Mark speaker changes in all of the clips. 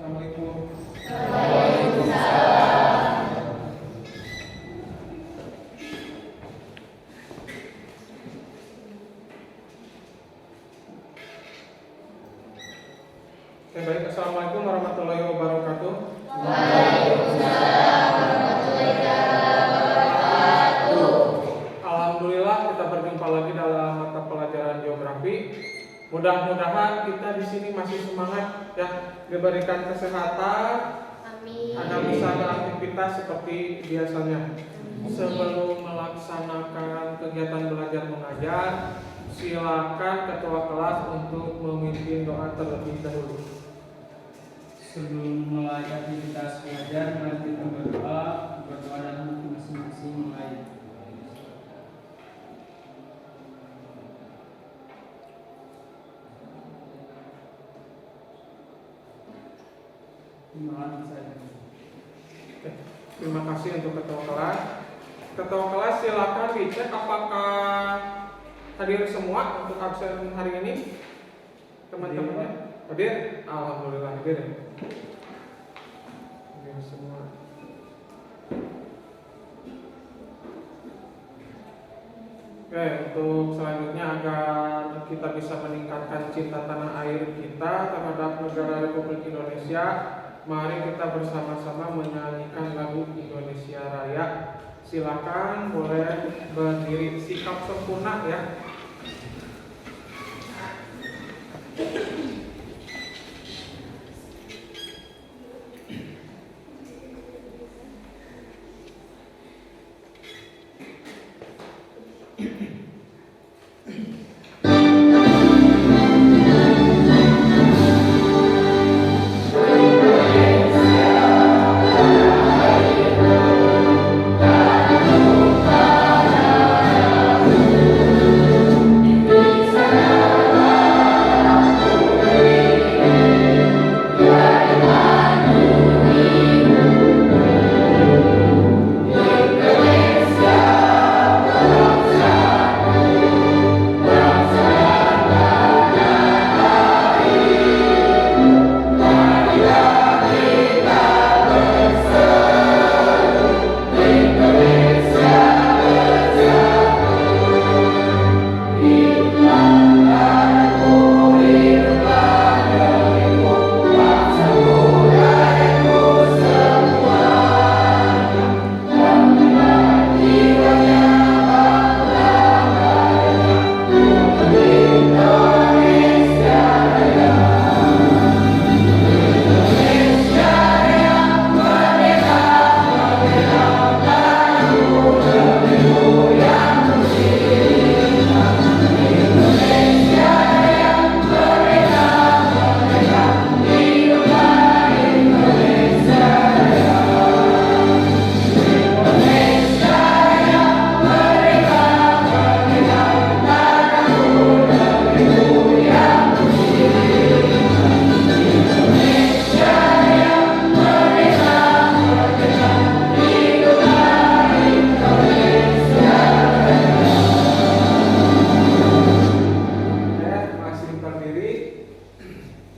Speaker 1: Assalamualaikum. Baik, assalamualaikum warahmatullahi wabarakatuh. Alhamdulillah kita berjumpa lagi dalam mata pelajaran geografi. Mudah-mudahan kita di sini masih semangat ya, diberikan kesehatan. Amin. Anda bisa beraktivitas seperti biasanya. Sebelum melaksanakan kegiatan belajar mengajar, silakan ketua kelas untuk memimpin doa terlebih dahulu.
Speaker 2: Sebelum mulai aktivitas belajar, mari kita berdoa dan masing-masing mulai.
Speaker 1: Terima kasih untuk ketua kelas. Ketua kelas silakan dicek apakah hadir semua untuk absen hari ini. Teman-temannya hadir? Alhamdulillah hadir. Hadir semua. Oke, untuk selanjutnya agar kita bisa meningkatkan cinta tanah air kita terhadap negara Republik Indonesia, mari kita bersama-sama menyanyikan lagu Indonesia Raya. Silakan boleh berdiri sikap sempurna ya.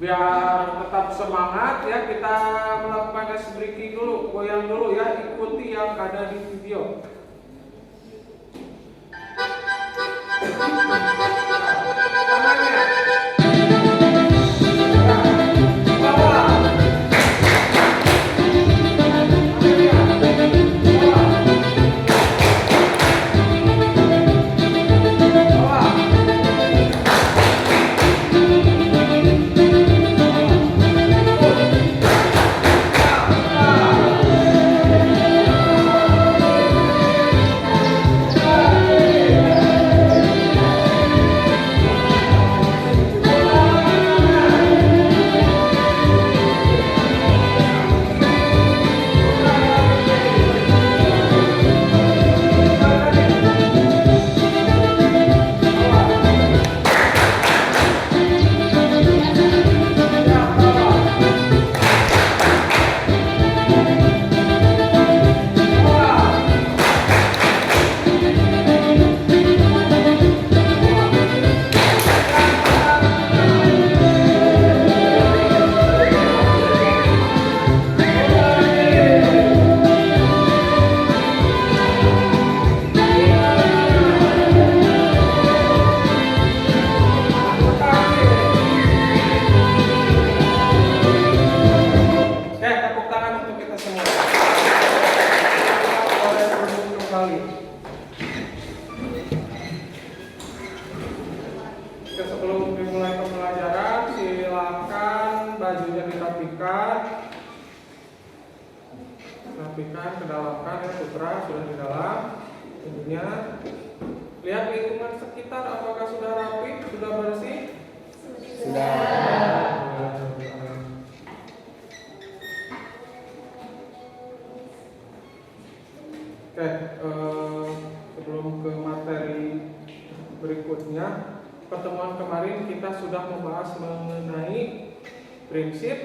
Speaker 1: Biar tetap semangat ya, kita melakukan ice breaking dulu, goyang dulu ya, ikuti yang ada di video. bajunya dirapikan, kedalaman ya putra sudah di dalam. Tentunya lihat lingkungan sekitar apakah sudah rapi, sudah bersih?
Speaker 3: Sudah.
Speaker 1: Oke, sebelum ke materi berikutnya, pertemuan kemarin kita sudah membahas mengenai prinsip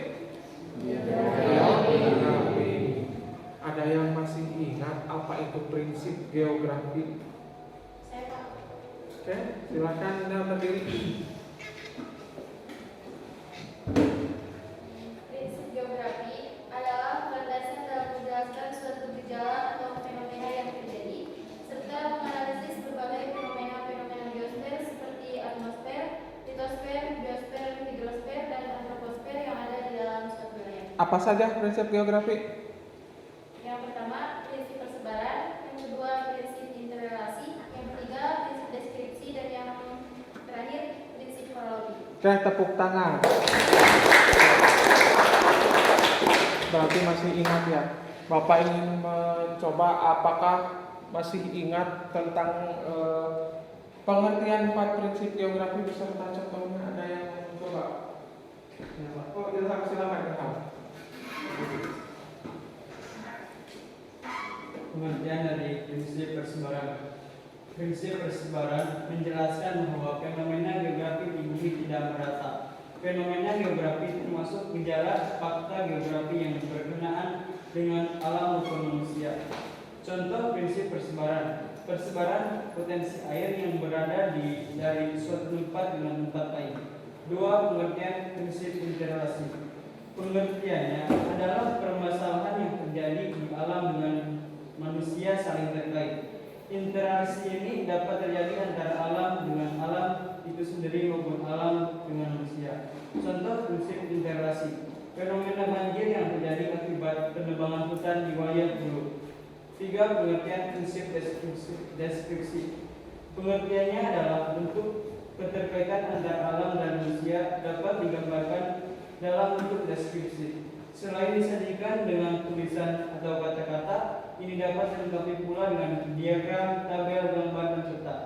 Speaker 1: geografi. Ada yang masih ingat apa itu prinsip geografi? Oke, silakan Anda berdiri.
Speaker 3: Prinsip geografi adalah landasan dalam menjelaskan suatu gejala atau fenomena yang terjadi, serta menganalisis berbagai fenomena-fenomena geosfer seperti atmosfer, litosfer, biosfer, hidrosfer, dan antroposfer yang ada di dalam suatu wilayah.
Speaker 1: Apa saja prinsip geografi?
Speaker 3: Yang pertama, prinsip persebaran. Yang kedua, prinsip interrelasi. Yang ketiga, prinsip deskripsi. Dan yang terakhir, prinsip kronologi.
Speaker 1: Oke, tepuk tangan. Berarti masih ingat ya. Bapak ingin mencoba apakah masih ingat tentang pengertian 4 prinsip geografi beserta contohnya. Ada yang mau mencoba? Oh, silakan.
Speaker 2: Pengertian dari prinsip persebaran. Prinsip persebaran menjelaskan bahwa fenomena geografi di bumi tidak merata. Fenomena geografi termasuk gejala fakta geografi yang berkenaan dengan alam maupun manusia. Contoh prinsip persebaran. Persebaran potensi air yang berada dari suatu tempat dengan tempat lain. 2. Pengertian prinsip interrelasi. Pengertiannya adalah permasalahan yang terjadi di alam dengan manusia saling terkait. Interaksi ini dapat terjadi antara alam dengan alam itu sendiri maupun alam dengan manusia. Contoh prinsip interrelasi. Fenomena banjir yang terjadi akibat penebangan hutan di wilayah hulu. 3. Pengertian prinsip deskripsi. Pengertiannya adalah bentuk keterkaitan antara alam dan manusia dapat digambarkan dalam bentuk deskripsi. Selain disajikan dengan tulisan atau kata-kata, ini dapat dilengkapi pula dengan diagram, tabel, gambar, dan peta.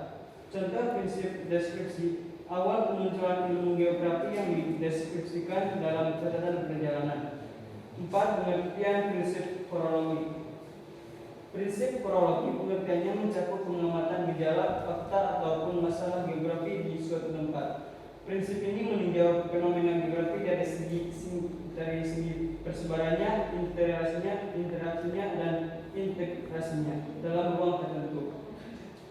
Speaker 2: Contoh prinsip deskripsi. Awal kemunculan ilmu geografi yang dideskripsikan dalam catatan perjalanan. 4. Pengertian prinsip kronologi. Prinsip kronologi pengertiannya mencakup pengamatan gejala, fakta, ataupun masalah geografi di suatu tempat. Prinsip ini meninjau fenomena geografi dari segi persebarannya, interaksinya, dan integrasinya dalam ruang tertentu.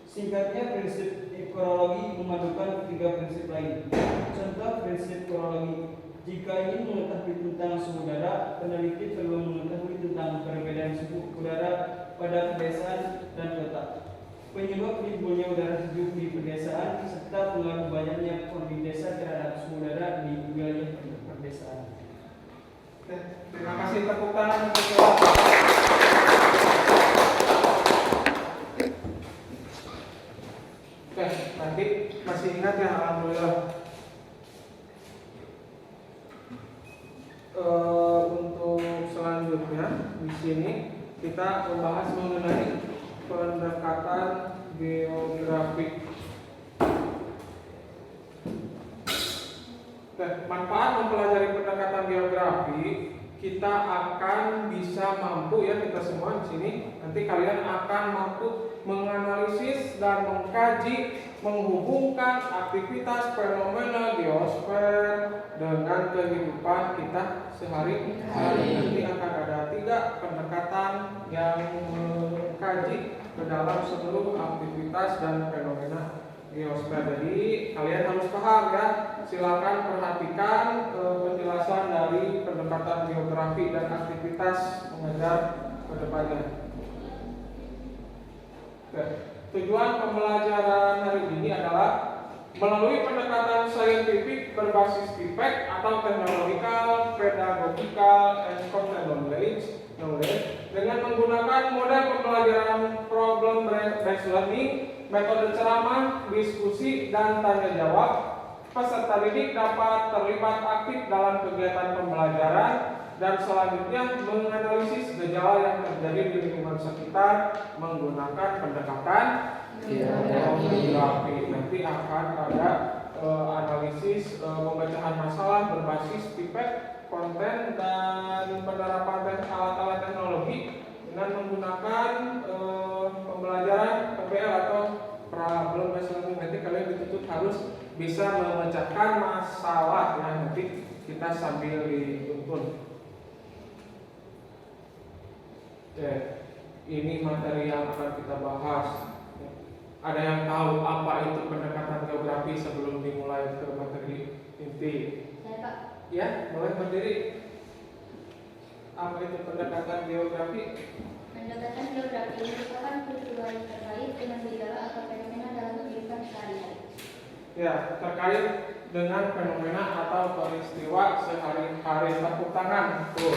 Speaker 2: Singkatnya, prinsip kronologi memadukan 3 prinsip lain. Contoh prinsip kronologi. Jika ingin mengetahui tentang suhu udara, peneliti perlu mengetahui tentang perbedaan suhu udara pada pedesaan dan kota, penyebab timbulnya udara sejuk di pedesaan, serta pengaruh banyaknya penduduk desa terhadap suhu udara di wilayah pedesaan.
Speaker 1: Terima kasih, tepuk tangan. Oke, nanti masih ingat ya, alhamdulillah. Untuk selanjutnya di sini kita membahas mengenai pendekatan geografi. Manfaat mempelajari pendekatan geografi, kita akan bisa mampu ya, kita semua di sini nanti kalian akan mampu menganalisis dan mengkaji, menghubungkan aktivitas fenomena geosfer dengan kehidupan kita sehari-hari. Nanti akan ada 3 pendekatan yang mengkaji ke dalam seluruh aktivitas dan fenomena geosfer. Jadi kalian harus paham ya. Silakan perhatikan penjelasan dari pendekatan geografi dan aktivitas mengajar ke depannya. Tujuan pembelajaran hari ini adalah melalui pendekatan saintifik berbasis feedback atau technological, pedagogical, and content knowledge dengan menggunakan model pembelajaran problem based learning, metode ceramah, diskusi, dan tanya jawab. Peserta didik dapat terlibat aktif dalam kegiatan pembelajaran dan selanjutnya menganalisis gejala yang terjadi di lingkungan sekitar menggunakan pendekatan geografi. Nanti akan ada analisis pemecahan masalah berbasis pipet, konten, dan penerapan alat-alat teknologi dengan menggunakan pembelajaran PBL atau problem based learning. Nanti kalian dituntut harus bisa memecahkan masalah ya, nanti kita sambil dituntun. Oke, ini materi yang akan kita bahas. Ada yang tahu apa itu pendekatan geografi sebelum dimulai ke materi inti?
Speaker 3: Saya Pak.
Speaker 1: Ya, boleh berdiri. Apa itu pendekatan geografi?
Speaker 3: Pendekatan geografi merupakan peristiwa yang terkait dengan gejala atau fenomena dalam kehidupan sehari-hari.
Speaker 1: Ya, terkait dengan fenomena atau peristiwa sehari-hari. Tepuk tangan. Tuh.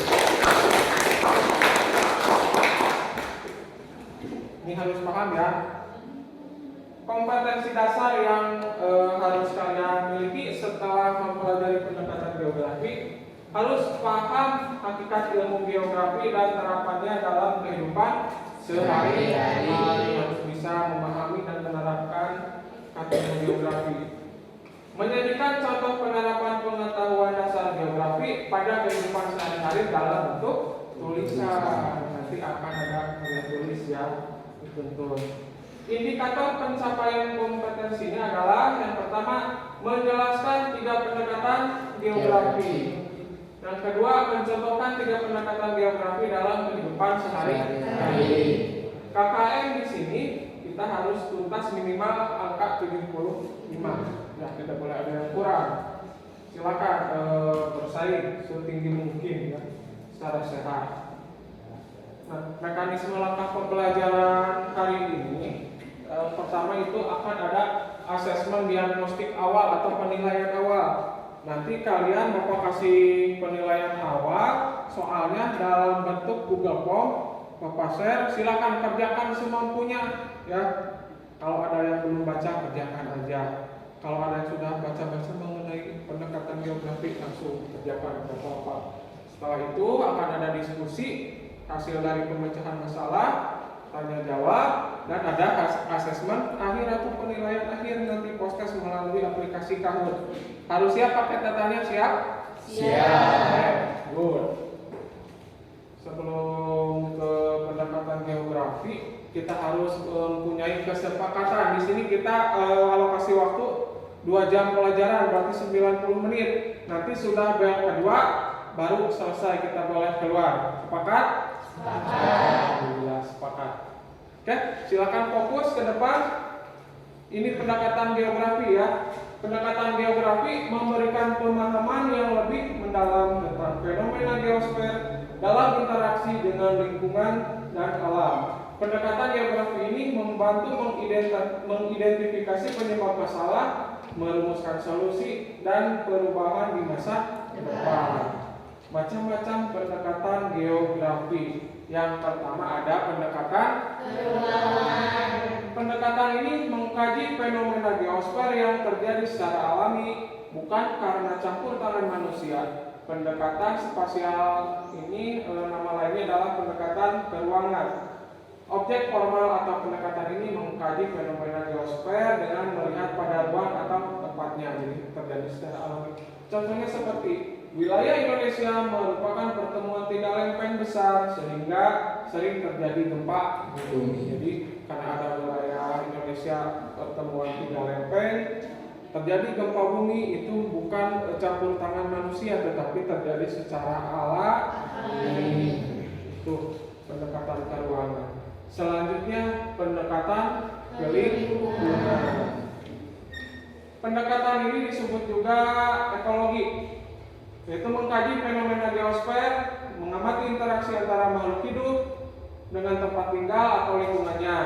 Speaker 1: Ini harus paham ya. Kompetensi dasar yang harus kalian miliki setelah mempelajari pendekatan geografi, harus paham hakikat ilmu geografi dan terapannya dalam kehidupan sehari-hari. Harus bisa memahami dan menerapkan ilmu geografi. Menjadikan contoh penerapan pengetahuan dasar geografi pada kehidupan sehari-hari dalam bentuk tulisan. Nanti akan ada karya tulis ya, dituntun. Indikator pencapaian kompetensi ini adalah yang pertama, menjelaskan 3 pendekatan geografi. Yang kedua, mencontohkan 3 pendekatan geografi dalam kehidupan sehari-hari. KKM di sini kita harus tuntas minimal angka 75. Ya, tidak boleh ada yang kurang. Silakan bersaing setinggi mungkin ya, secara sehat. Nah, mekanisme langkah pembelajaran hari ini pertama itu akan ada asesmen diagnostik awal atau penilaian awal. Nanti kalian bapak kasih penilaian awal, soalnya dalam bentuk Google Form, bapak share. Silakan kerjakan semampunya ya. Kalau ada yang belum baca, kerjakan aja. Kalau ada yang sudah baca-baca mengenai pendekatan geografi, langsung kerjakan apa-apa. Setelah itu akan ada diskusi, hasil dari pemecahan masalah, tanya jawab, dan ada asesmen akhir atau penilaian akhir nanti proses melalui aplikasi Kahoot. Harus siap pakai datanya? Siap?
Speaker 3: Siap.
Speaker 1: Good. Sebelum ke pendekatan geografi, kita harus mempunyai kesepakatan. Di sini kita alokasi waktu 2 jam pelajaran, berarti 90 menit. Nanti sudah bel kedua, baru selesai kita boleh keluar. Sepakat? Alhamdulillah sepakat. Oke, silakan fokus ke depan. Ini pendekatan geografi ya. Pendekatan geografi memberikan pemahaman yang lebih mendalam tentang fenomena geosfer dalam interaksi dengan lingkungan dan alam. Pendekatan geografi ini membantu mengidentifikasi penyebab masalah, merumuskan solusi dan perubahan di masa depan. Macam-macam pendekatan geografi. Yang pertama ada pendekatan
Speaker 3: Perubahan.
Speaker 1: Pendekatan ini mengkaji fenomena geosfer yang terjadi secara alami, bukan karena campur tangan manusia. Pendekatan spasial ini nama lainnya adalah pendekatan keruangan. Objek formal atau pendekatan ini mengkaji fenomena geosfer dengan melihat pada ruang atau tempatnya, jadi terjadi secara alami. Contohnya seperti wilayah Indonesia merupakan pertemuan tidak lempeng besar sehingga sering terjadi gempa bumi. Jadi karena ada wilayah Indonesia pertemuan tidak lempeng, terjadi gempa bumi itu bukan campur tangan manusia tetapi terjadi secara alami. Itu pendekatan keruangan. Selanjutnya pendekatan lingkungan. Pendekatan ini disebut juga ekologi, yaitu mengkaji fenomena geosfer, mengamati interaksi antara makhluk hidup dengan tempat tinggal atau lingkungannya.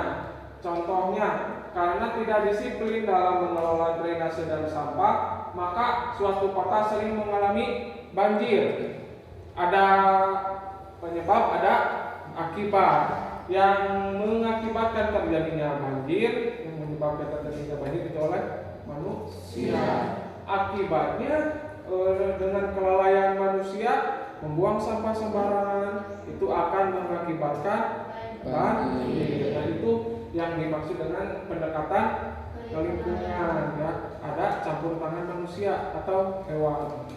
Speaker 1: Contohnya, karena tidak disiplin dalam mengelola drainase dan sampah, maka suatu kota sering mengalami banjir. Ada penyebab, ada akibat. Yang mengakibatkan terjadinya banjir, yang menyebabkan terjadinya banjir itu oleh manusia. akibatnya dengan kelalaian manusia membuang sampah sembarangan itu akan mengakibatkan banjir. Dan itu yang dimaksud dengan pendekatan ke lingkungan, ya, ada campur tangan manusia atau hewan.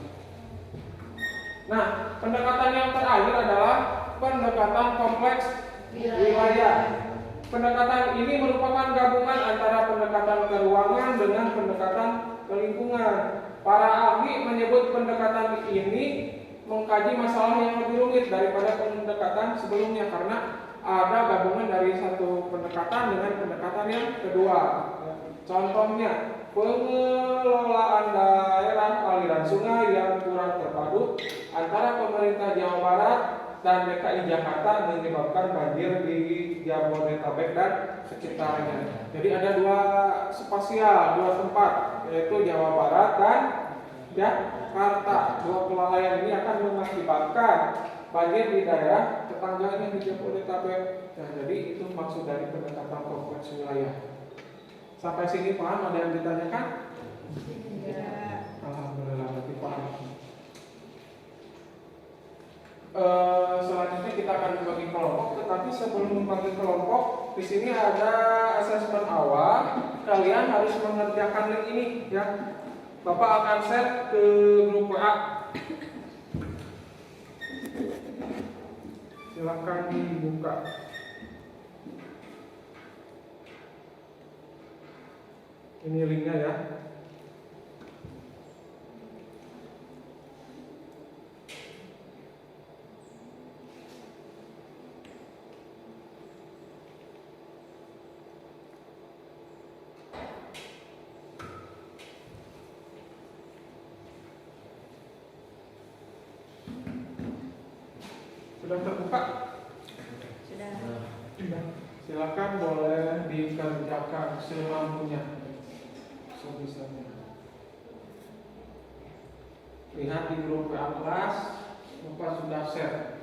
Speaker 1: Nah, pendekatan yang terakhir adalah pendekatan kompleks wilayah. Pendekatan ini merupakan gabungan antara pendekatan ke ruangan dengan pendekatan ke lingkungan. Para ahli menyebut pendekatan ini mengkaji masalah yang lebih rumit daripada pendekatan sebelumnya karena ada gabungan dari satu pendekatan dengan pendekatan yang kedua. Contohnya, pengelolaan daerah aliran sungai yang kurang terpadu antara pemerintah Jawa Barat dan DKI Jakarta menyebabkan banjir di Jabodetabek dan sekitarnya. Jadi ada dua spasial, dua tempat, yaitu Jawa Barat dan Jakarta. Dua kelalaian ini akan mengakibatkan banjir di daerah tetangganya di Jabodetabek. Nah, jadi itu maksud dari pendekatan kompleks wilayah. Sampai sini paham? Ada yang ditanyakan? Alhamdulillah, berarti paham. Selanjutnya kita akan membagi kelompok, tetapi sebelum membagi kelompok, di sini ada asesmen awal. Kalian harus mengerjakan link ini, ya. Bapak akan share ke grup WA. Silakan dibuka. Ini linknya, ya. Sudah terbuka?
Speaker 3: Sudah.
Speaker 1: Silakan boleh dikerjakan semampunya, sebisanya. Lihat di grup WA kelas, Bapak sudah share.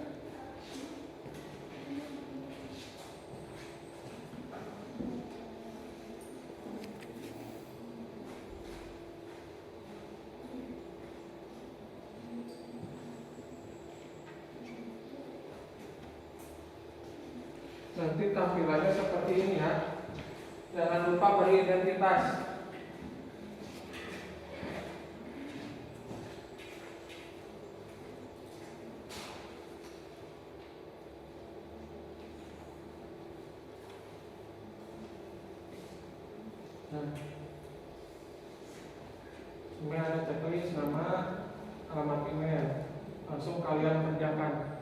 Speaker 1: Nanti tampilannya seperti ini, ya. Jangan lupa beri identitas. Ini ada checklist nama, alamat email. Langsung kalian kerjakan.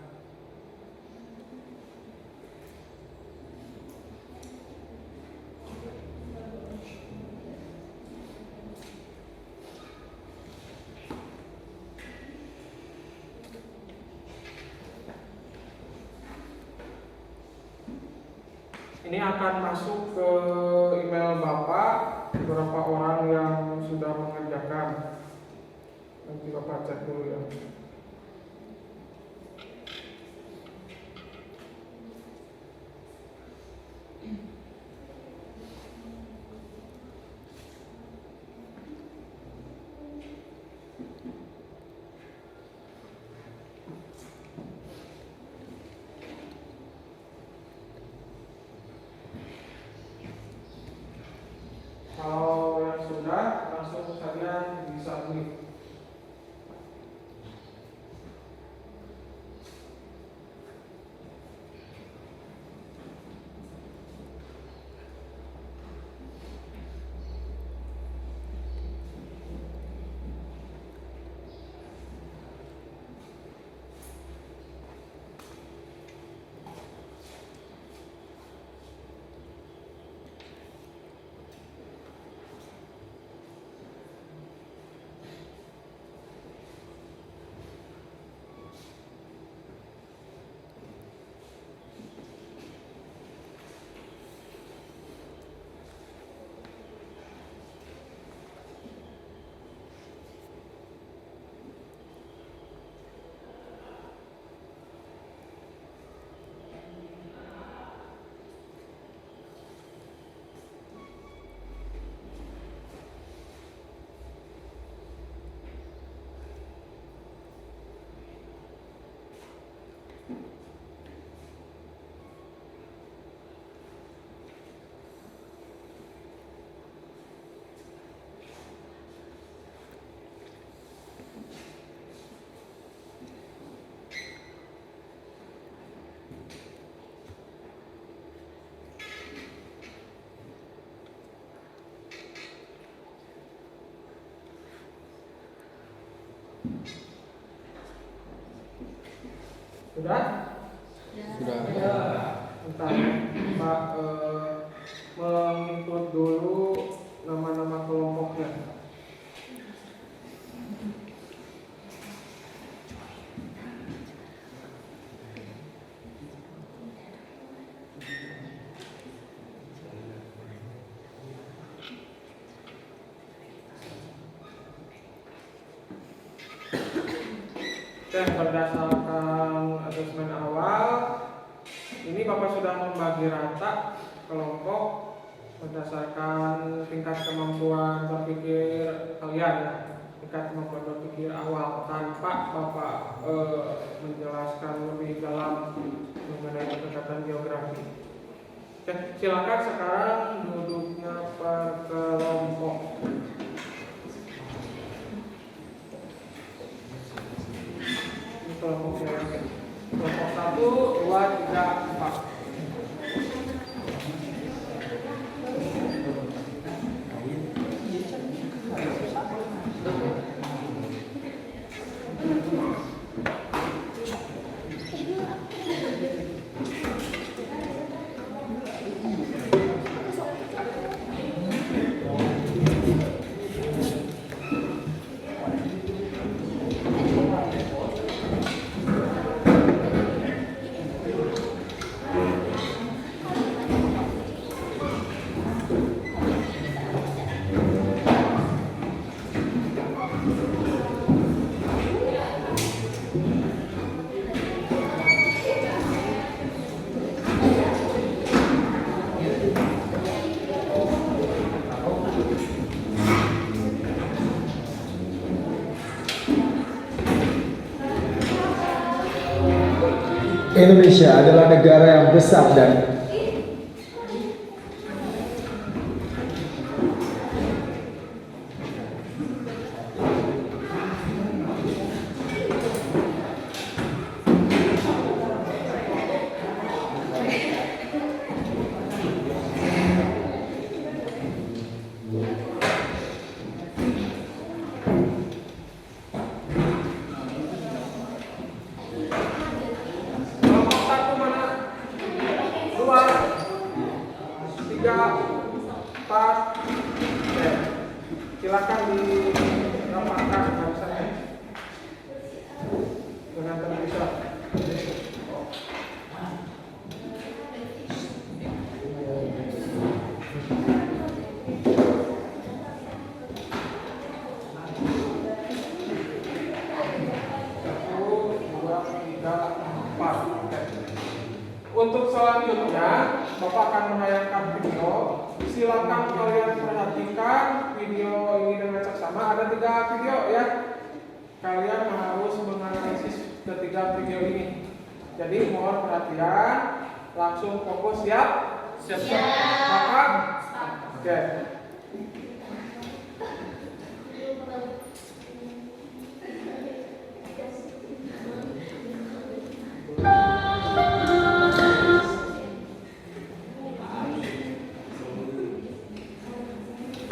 Speaker 1: Ini akan masuk ke email Bapak, beberapa orang yang sudah mengerjakan. Nanti Bapak cek dulu, ya. Kalau yang sudah, langsung kalian bisa submit. Sudah?
Speaker 4: Sudah.
Speaker 1: Bentar, Pak menginput dulu nama-nama kelompoknya. Dan berdasarkan asesmen awal, ini Bapak sudah membagi rata kelompok berdasarkan tingkat kemampuan berpikir kalian, tingkat kemampuan berpikir awal, tanpa Bapak menjelaskan lebih dalam mengenai pendekatan geografi. Oke, silakan sekarang duduknya per kelompok. Kelompok 1, 2, 3, 4.
Speaker 5: Indonesia adalah negara yang besar dan
Speaker 1: Silakan dirapatkan barisannya dengan terpisah. Untuk selanjutnya, Bapak akan menayangkan video. Silakan kalian perhatikan video ini dengan seksama. Ada 3 video ya. Kalian harus menganalisis ketiga video ini. Jadi mohon perhatian. Langsung fokus, siap? Siap. Maka, oke.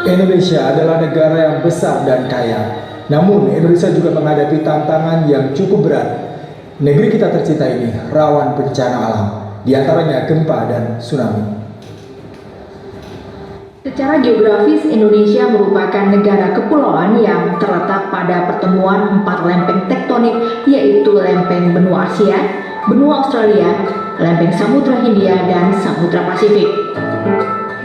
Speaker 5: Indonesia adalah negara yang besar dan kaya. Namun, Indonesia juga menghadapi tantangan yang cukup berat. Negeri kita tercinta ini rawan bencana alam, di antaranya gempa dan tsunami.
Speaker 6: Secara geografis, Indonesia merupakan negara kepulauan yang terletak pada pertemuan 4 lempeng tektonik, yaitu lempeng benua Asia, benua Australia, lempeng Samudra Hindia, dan Samudra Pasifik.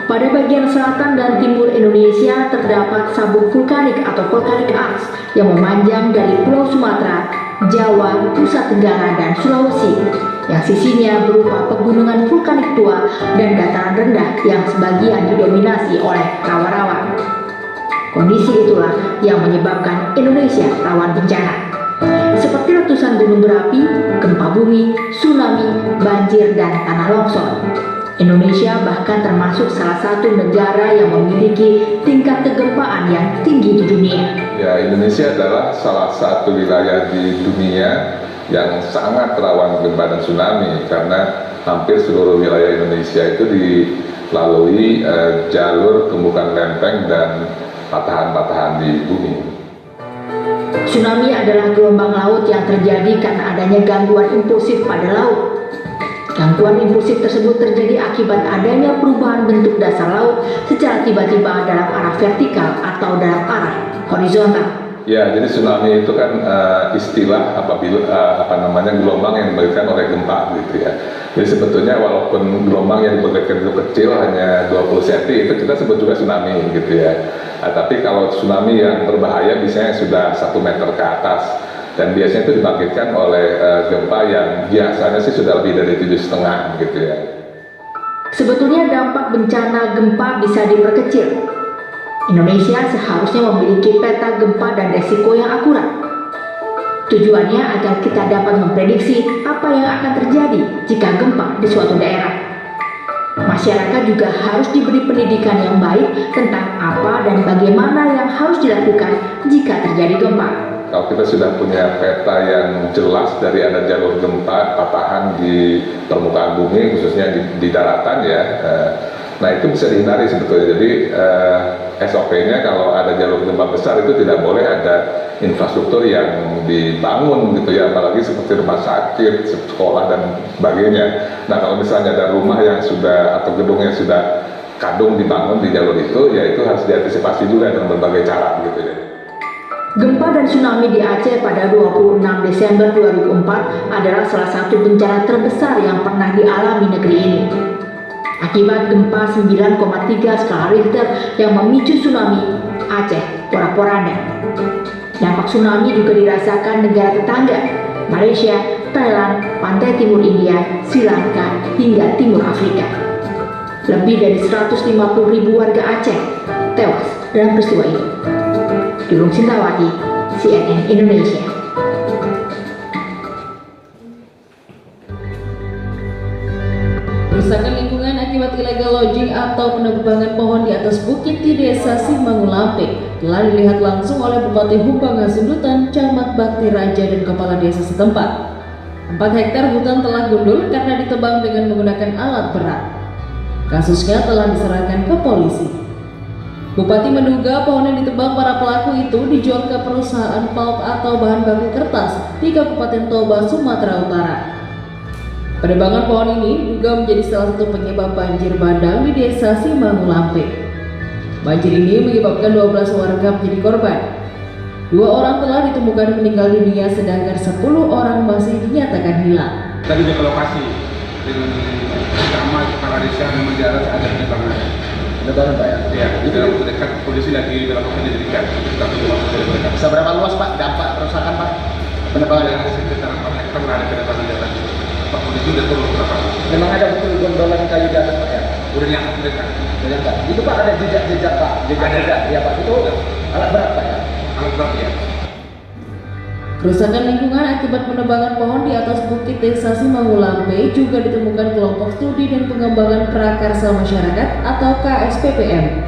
Speaker 6: Pada bagian selatan dan timur Indonesia terdapat sabuk vulkanik atau volcanic arcs yang memanjang dari Pulau Sumatera, Jawa, Nusa Tenggara, dan Sulawesi, yang sisinya berupa pegunungan vulkanik tua dan dataran rendah yang sebagian didominasi oleh rawa-rawa. Kondisi itulah yang menyebabkan Indonesia rawan bencana, seperti letusan gunung berapi, gempa bumi, tsunami, banjir, dan tanah longsor. Indonesia bahkan termasuk salah satu negara yang memiliki tingkat kegempaan yang tinggi di dunia.
Speaker 7: Ya, Indonesia adalah salah satu wilayah di dunia yang sangat rawan gempa dan tsunami karena hampir seluruh wilayah Indonesia itu dilalui jalur tumbukan lempeng dan patahan-patahan di bumi.
Speaker 6: Tsunami adalah gelombang laut yang terjadi karena adanya gangguan impulsif pada laut. Gangguan impulsif tersebut terjadi akibat adanya perubahan bentuk dasar laut secara tiba-tiba dalam arah vertikal atau dalam arah horizontal.
Speaker 7: Ya, jadi tsunami itu kan istilah apabila gelombang yang diberikan oleh gempa gitu ya. Jadi sebetulnya walaupun gelombang yang diberikan itu kecil hanya 20 cm itu kita sebut juga tsunami gitu ya. Tapi kalau tsunami yang berbahaya biasanya sudah 1 meter ke atas. Dan biasanya itu dibangkitkan oleh gempa yang biasanya sih sudah lebih dari 7,5 gitu ya.
Speaker 6: Sebetulnya dampak bencana gempa bisa diperkecil. Indonesia seharusnya memiliki peta gempa dan resiko yang akurat. Tujuannya agar kita dapat memprediksi apa yang akan terjadi jika gempa di suatu daerah. Masyarakat juga harus diberi pendidikan yang baik tentang apa dan bagaimana yang harus dilakukan jika terjadi gempa.
Speaker 7: Kalau kita sudah punya peta yang jelas dari ada jalur gempa, patahan di permukaan bumi, khususnya di daratan ya, nah itu bisa dihindari sebetulnya. Jadi SOP-nya kalau ada jalur gempa besar itu tidak boleh ada infrastruktur yang dibangun gitu ya, apalagi seperti rumah sakit, sekolah dan sebagainya. Nah kalau misalnya ada rumah yang sudah atau gedung yang sudah kadung dibangun di jalur itu, ya itu harus diantisipasi juga dengan berbagai cara gitu ya.
Speaker 6: Gempa dan tsunami di Aceh pada 26 Desember 2004 adalah salah satu bencana terbesar yang pernah dialami negeri ini. Akibat gempa 9,3 skala Richter yang memicu tsunami, Aceh porak-poranda. Dampak tsunami juga dirasakan negara tetangga, Malaysia, Thailand, pantai timur India, Sri Lanka, hingga timur Afrika. Lebih dari 150.000 warga Aceh tewas dalam peristiwa ini. Dulung Sintawati, CNN Indonesia.
Speaker 4: Kerusakan lingkungan akibat illegal logging atau penebangan pohon di atas bukit di Desa Simangulampe telah dilihat langsung oleh Bupati Humbang Hasundutan, Camat Bakti Raja dan Kepala Desa setempat. 4 hektar hutan telah gundul karena ditebang dengan menggunakan alat berat. Kasusnya telah diserahkan ke polisi. Bupati menduga pohon yang ditebang para pelaku itu dijual ke perusahaan pulp atau bahan baku kertas di Kabupaten Toba, Sumatera Utara. Penebangan pohon ini diduga menjadi salah satu penyebab banjir bandang di Desa Simangulampe. Banjir ini menyebabkan 12 warga menjadi korban. 2 orang telah ditemukan meninggal dunia sedangkan 10 orang masih dinyatakan hilang.
Speaker 8: Tadi di lokasi dengan sama kepala desa menjarah ada penebangan.
Speaker 5: Lebaran Pak ya?
Speaker 8: Ya, itu dekat polisi lagi melakukan penyelidikan.
Speaker 5: Seberapa luas Pak dampak kerusakan Pak? Penebangan
Speaker 8: Ada sekitar 4 hektar ada penebangan di atas. Pak polisi udah turun ke lapangan.
Speaker 5: memang ada betul gondolan kayu di atas Pak ya?
Speaker 8: Udah nyangkut dekat.
Speaker 5: Ternyata. Itu Pak ada jejak-jejak Pak, jejak-jejak ya Pak. Itu alat berat Pak ya?
Speaker 8: Alat berat ya.
Speaker 4: Kerusakan lingkungan akibat penebangan pohon di atas bukit Desa Simangulampe juga ditemukan kelompok studi dan pengembangan prakarsa masyarakat atau KSPPM.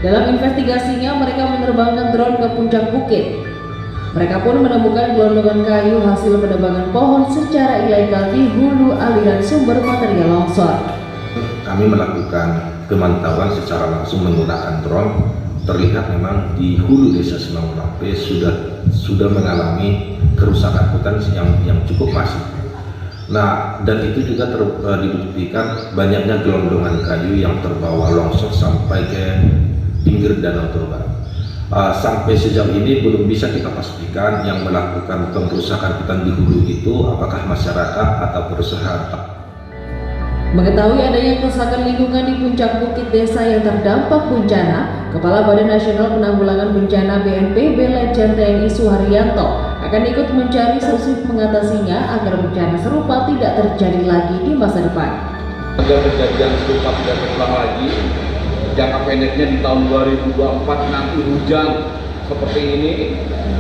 Speaker 4: Dalam investigasinya, mereka menerbangkan drone ke puncak bukit. Mereka pun menemukan gelondongan kayu hasil penebangan pohon secara ilegal di hulu aliran sumber material longsor.
Speaker 9: Kami melakukan pemantauan secara langsung menggunakan drone. Terlihat memang di hulu Desa Simangulampe sudah mengalami kerusakan hutan yang cukup masif. Nah, dan itu juga dibuktikan banyaknya gelondongan kayu yang terbawa longsor sampai ke pinggir Danau Toba. Sampai sejauh ini belum bisa kita pastikan yang melakukan pengrusakan hutan di hulu itu apakah masyarakat atau perusahaan.
Speaker 4: Mengetahui adanya kerusakan lingkungan di puncak bukit desa yang terdampak bencana, Kepala Badan Nasional Penanggulangan Bencana BNPB Letjen TNI Suharyanto akan ikut mencari solusi mengatasinya agar bencana serupa tidak terjadi lagi di masa depan.
Speaker 10: Agar kejadian serupa tidak terulang lagi, jangka pendeknya di tahun 2024 nanti hujan seperti ini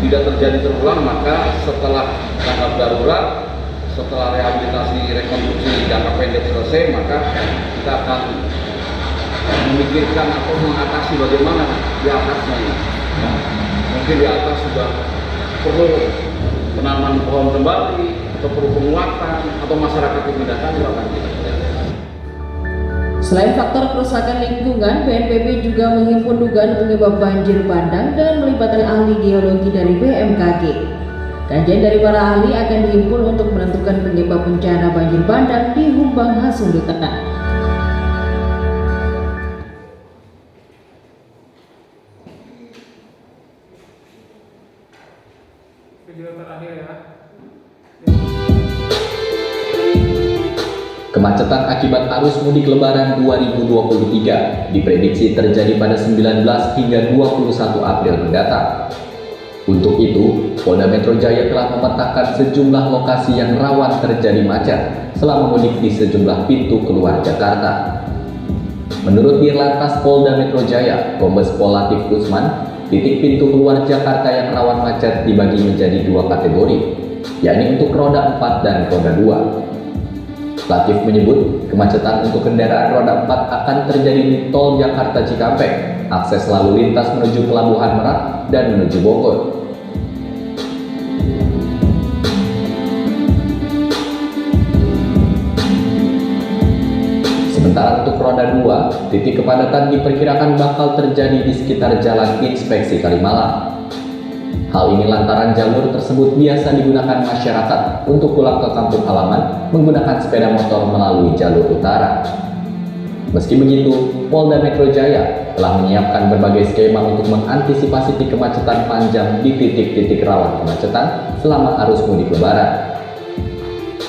Speaker 10: tidak terjadi terulang, maka setelah tanggap darurat, setelah rehabilitasi rekonstruksi jangka pendek selesai, maka kita akan memikirkan atau mengatasi bagaimana di atasnya ini. Mungkin di atas sudah perlu penanaman pohon kembali atau perlu penguatan atau masyarakat dipindahkan, akan kita.
Speaker 4: Selain faktor kerusakan lingkungan, BNPB juga menghimpun dugaan penyebab banjir bandang dengan melibatkan ahli geologi dari BMKG. Kajian dari para ahli akan dihimpun untuk menentukan penyebab bencana banjir bandang di Humbang Hasundutan.
Speaker 1: Video terakhir ya.
Speaker 11: Kemacetan akibat arus mudik Lebaran 2023 diprediksi terjadi pada 19 hingga 21 April mendatang. Untuk itu, Polda Metro Jaya telah memetakan sejumlah lokasi yang rawan terjadi macet selama mudik di sejumlah pintu keluar Jakarta. Menurut Dirlantas Polda Metro Jaya, Kombes Pol Latif Usman, titik pintu keluar Jakarta yang rawan macet dibagi menjadi dua kategori, yakni untuk roda 4 dan roda 2. Latif menyebut, kemacetan untuk kendaraan roda 4 akan terjadi di tol Jakarta Cikampek, akses lalu lintas menuju Pelabuhan Merak dan menuju Bogor. Sementara untuk roda 2, titik kepadatan diperkirakan bakal terjadi di sekitar Jalan Inspeksi Kalimalang. Hal ini lantaran jalur tersebut biasa digunakan masyarakat untuk pulang ke kampung halaman menggunakan sepeda motor melalui jalur utara. Meski begitu, Polda Metro Jaya telah menyiapkan berbagai skema untuk mengantisipasi kemacetan panjang di titik-titik rawan kemacetan selama arus mudik Lebaran.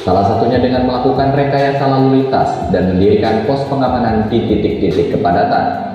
Speaker 11: Salah satunya dengan melakukan rekayasa lalu lintas dan mendirikan pos pengamanan di titik-titik kepadatan.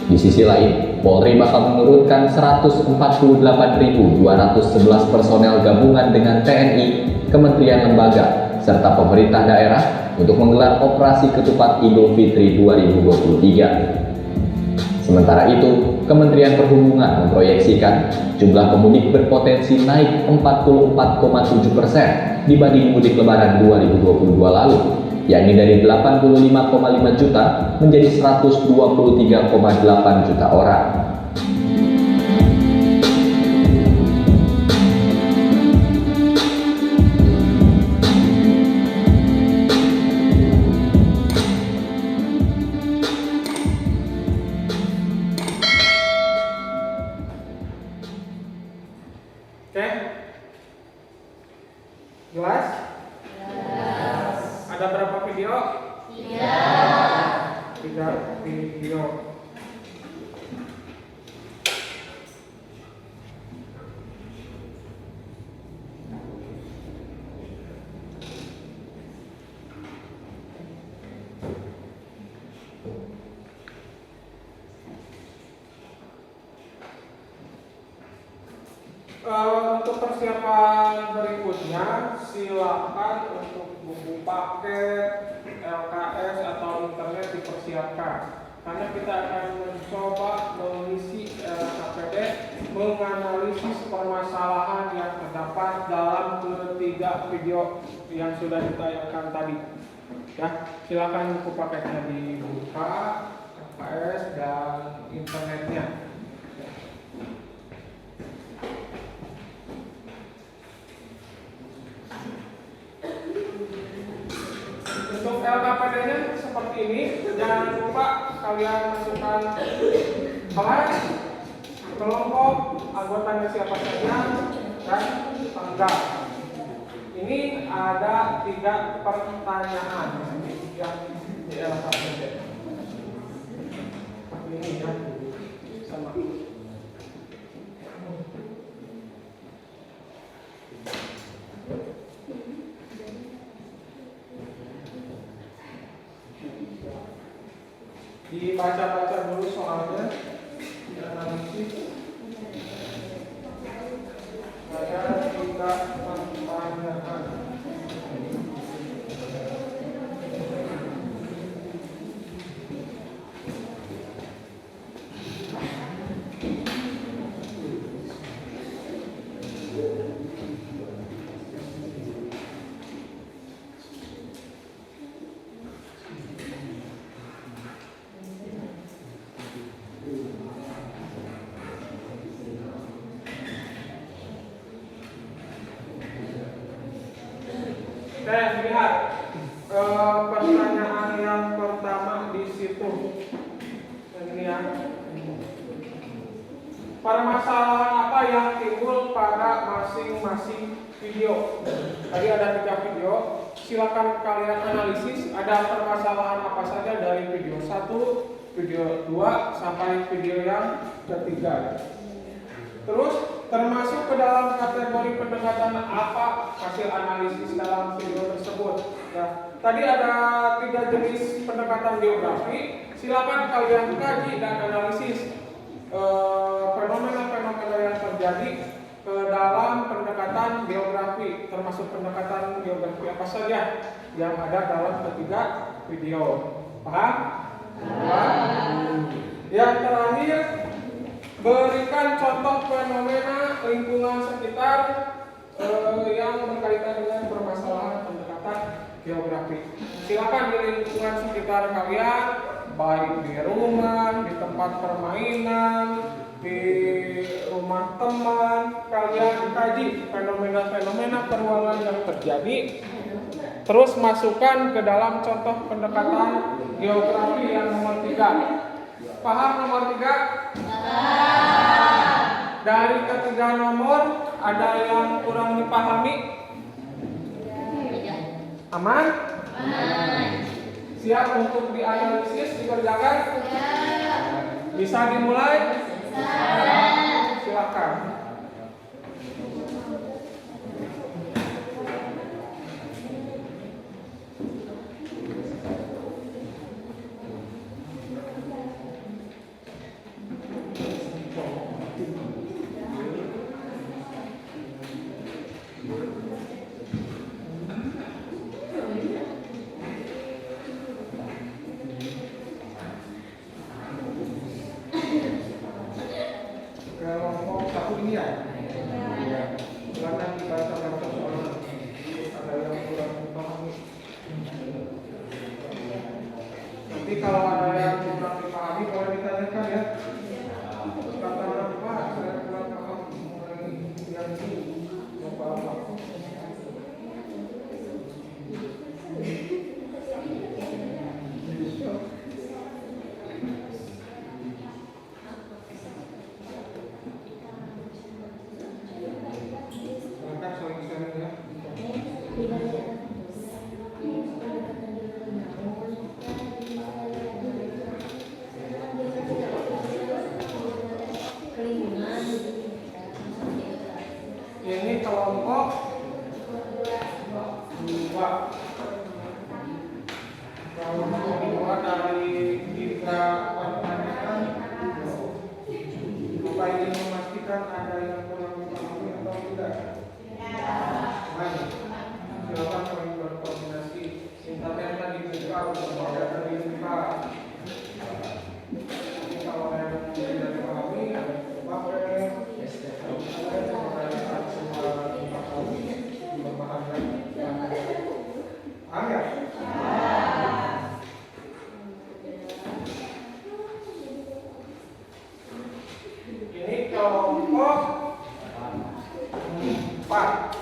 Speaker 11: Di sisi lain, Polri bakal menurunkan 148.211 personel gabungan dengan TNI, kementerian lembaga, serta pemerintah daerah untuk menggelar operasi ketupat Idul Fitri 2023. Sementara itu, Kementerian Perhubungan memproyeksikan jumlah pemudik berpotensi naik 44,7% dibanding mudik Lebaran 2022 lalu, yakni dari 85,5 juta menjadi 123,8 juta orang.
Speaker 1: Oke? Jelas? Ada berapa video? 3 video. Untuk persiapan berikutnya, silakan untuk buku paket, LKS atau internet dipersiapkan, karena kita akan mencoba mengisi KPD, menganalisis permasalahan yang terdapat dalam ketiga video yang sudah ditayangkan tadi. Ya, silakan buku paketnya dibuka, LKS dan internetnya. Untuk LKPD-nya seperti ini, jangan lupa kalian masukkan kelas, kelompok, anggotanya siapa saja, dan tanggal. Ini ada 3 pertanyaan yang di LKPD. Ini ya, sama. Dibaca-baca dulu soalnya, dianalisis. Ada 3 pertanyaan. Oke, lihat pertanyaan yang pertama di ini ya. Permasalahan apa yang timbul pada masing-masing video? Tadi ada 3 video. Silakan kalian analisis ada permasalahan apa saja dari video 1, video 2 sampai video yang ketiga. Terus termasuk ke dalam kategori pendekatan apa hasil analisis dalam video tersebut. Ya, tadi ada 3 jenis pendekatan geografi. Silakan kalian kaji dan analisis fenomena-fenomena yang terjadi ke dalam pendekatan geografi, termasuk pendekatan geografi apa saja yang ada dalam ketiga video. Paham? Yang terakhir, berikan contoh fenomena lingkungan sekitar yang berkaitan dengan permasalahan pendekatan geografi. Silakan di lingkungan sekitar kalian, baik di rumah, di tempat permainan, di rumah teman, kalian kaji fenomena-fenomena perubahan yang terjadi. Terus masukkan ke dalam contoh pendekatan geografi yang nomor 3. Paham nomor 3? Dari ketiga nomor ada yang kurang dipahami? Aman? Siap untuk dianalisis, dikerjakan? Bisa dimulai? Silakan. Kelompok 1 ini ya? Silakan dibaca soalnya ada yang kurang dipahami. Nanti kalau ada yang kurang dipahami boleh ditanyakan ya. Kata apa? Saya kurang paham mengenai yang ini. Apa? Ini kelompok 2. Kelompok 2 dari 3 pertanyaan. Bapak ingin memastikan ada yang kurang dipahami atau tidak? Silakan kami berkoordinasi. Internetnya dibuka untuk ada dibuka. Kalau ada yang tidak dipahami, Bapak ini kelompok 4.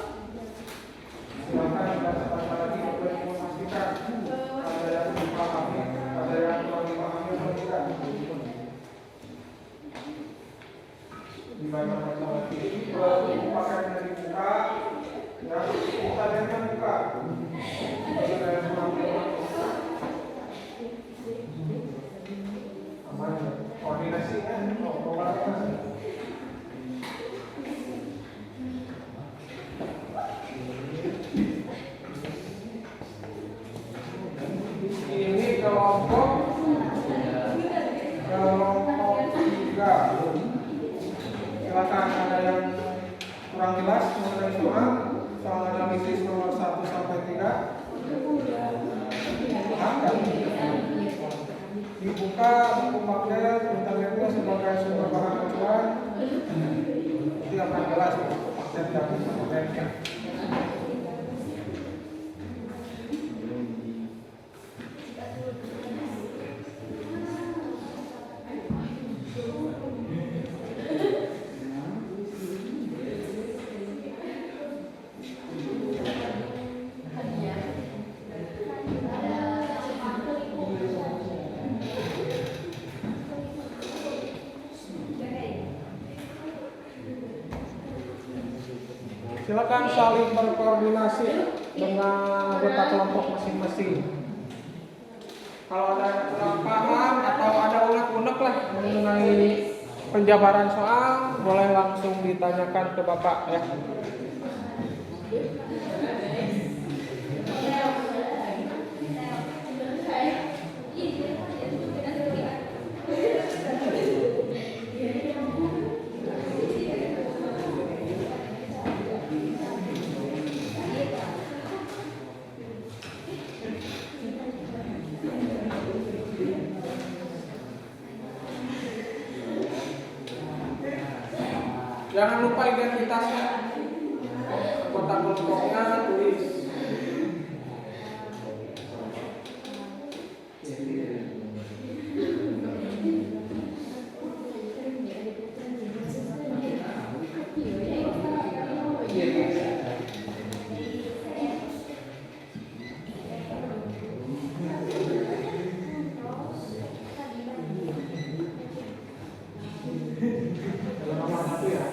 Speaker 1: Silakan baca lagi untuk memastikan ada yang dipahami, ada yang kurang dipahami atau tidak. Dibaca lagi. Pakaian dari buka, ya kita dengan buka. Aman, koordinasi kan? Ini kelompok 3. Silakan ada yang kurang jelas mengenai soal analisis nomor 1 sampai 3. Dibuka buku magnet internetnya sebagai sumber bahan acuan. Nanti akan jelas magnet dan magnetnya. Silakan saling berkoordinasi dengan anggota kelompok masing-masing. Kalau ada yang kurang paham atau ada unek-unek lah mengenai penjabaran soal, boleh langsung ditanyakan ke Bapak ya. Jangan lupa identitasnya, anggota kelompoknya tulis. Nomor 1 ya.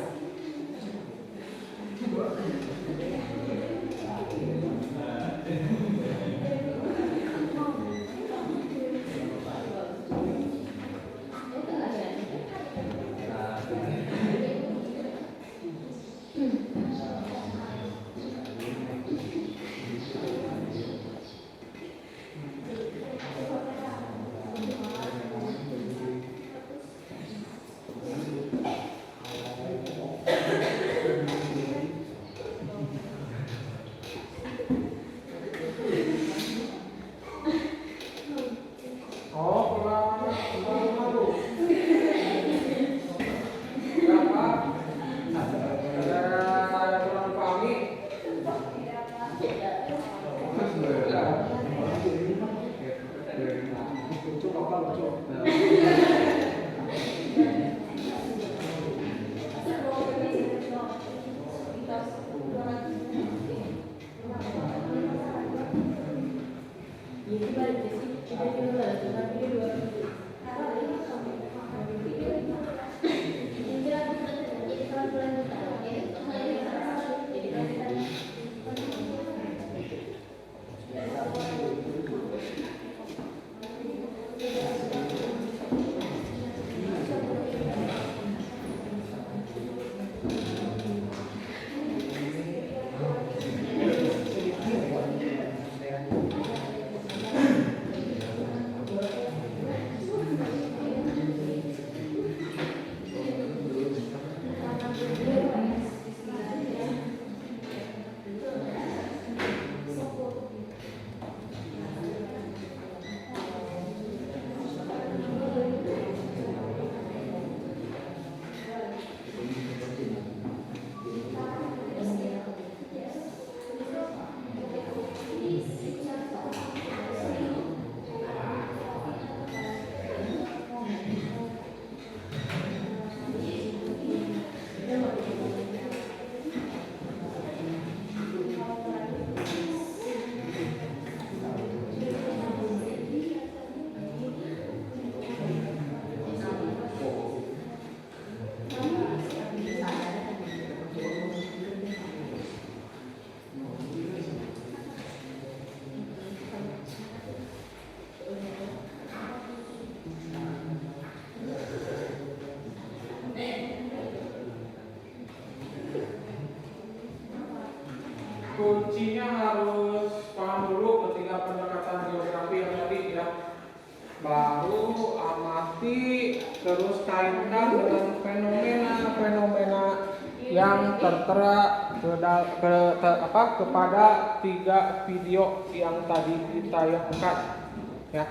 Speaker 1: Kuncinya harus paham dulu ketika pendekatan geografi yang tadi ya. Baru amati, terus kaitkan dengan fenomena-fenomena yang tertera kepada 3 video yang tadi ditayangkan ya.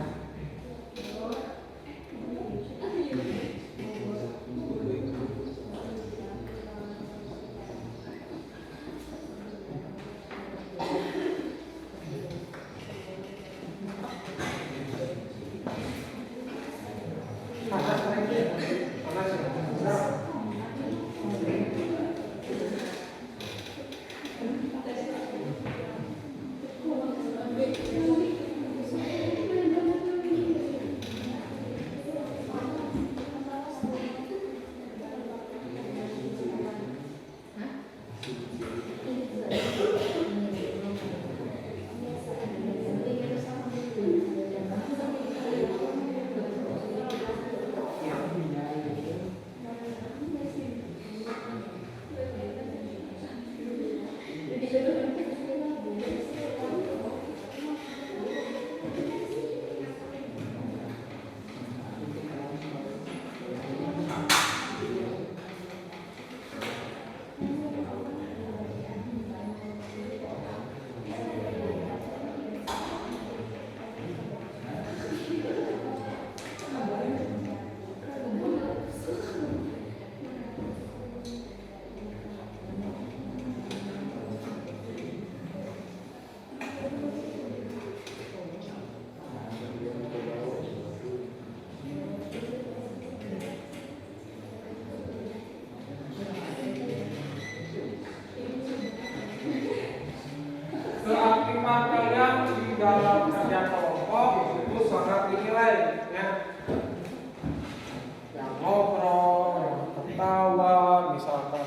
Speaker 1: yang ngobrol, yang ketawa, misalkan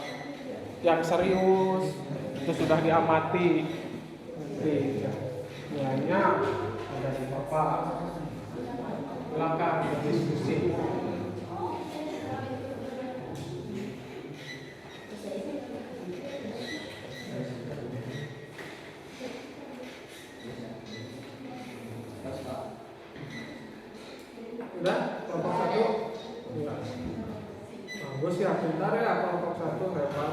Speaker 1: yang serius itu sudah diamati. Nanti nilainya ada di Bapak. Silakan berdiskusi. Udah, kelompok 1? Enggak. Bagus ya, pintar ya kelompok 1, hebat.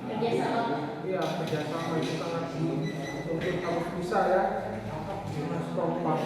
Speaker 3: Kerjasama.
Speaker 1: Iya, kerjasama itu sangat untuk harus bisa ya. Harus kompak.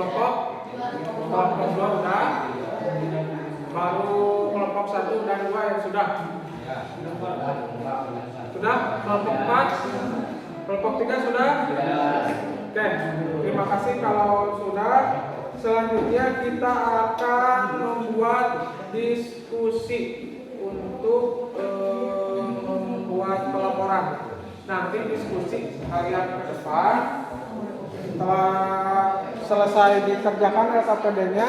Speaker 1: kelompok 2 udah. Baru kelompok 1 dan 2 yang sudah. Sudah? Kelompok 4? Kelompok 3 sudah? Oke, terima kasih kalau sudah. Selanjutnya kita akan membuat diskusi untuk membuat pelaporan. Nanti diskusi harian ke depan. Setelah selesai dikerjakan LKPD-nya,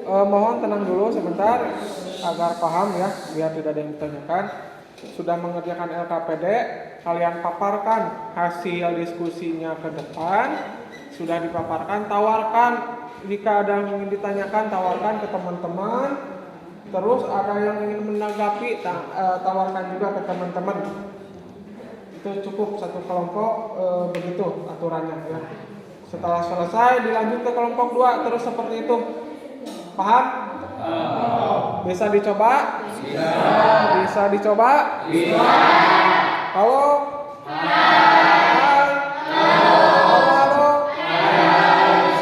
Speaker 1: mohon tenang dulu sebentar agar paham ya, biar tidak ada yang ditanyakan. Sudah mengerjakan LKPD, kalian paparkan hasil diskusinya ke depan. Sudah dipaparkan, tawarkan jika ada yang ingin ditanyakan, tawarkan ke teman-teman. Terus ada yang ingin menanggapi, tawarkan juga ke teman-teman. Itu cukup satu kelompok, begitu aturannya ya. Setelah selesai dilanjut ke kelompok 2 terus seperti itu. Paham? Bisa dicoba? Bisa dicoba? Halo? Halo?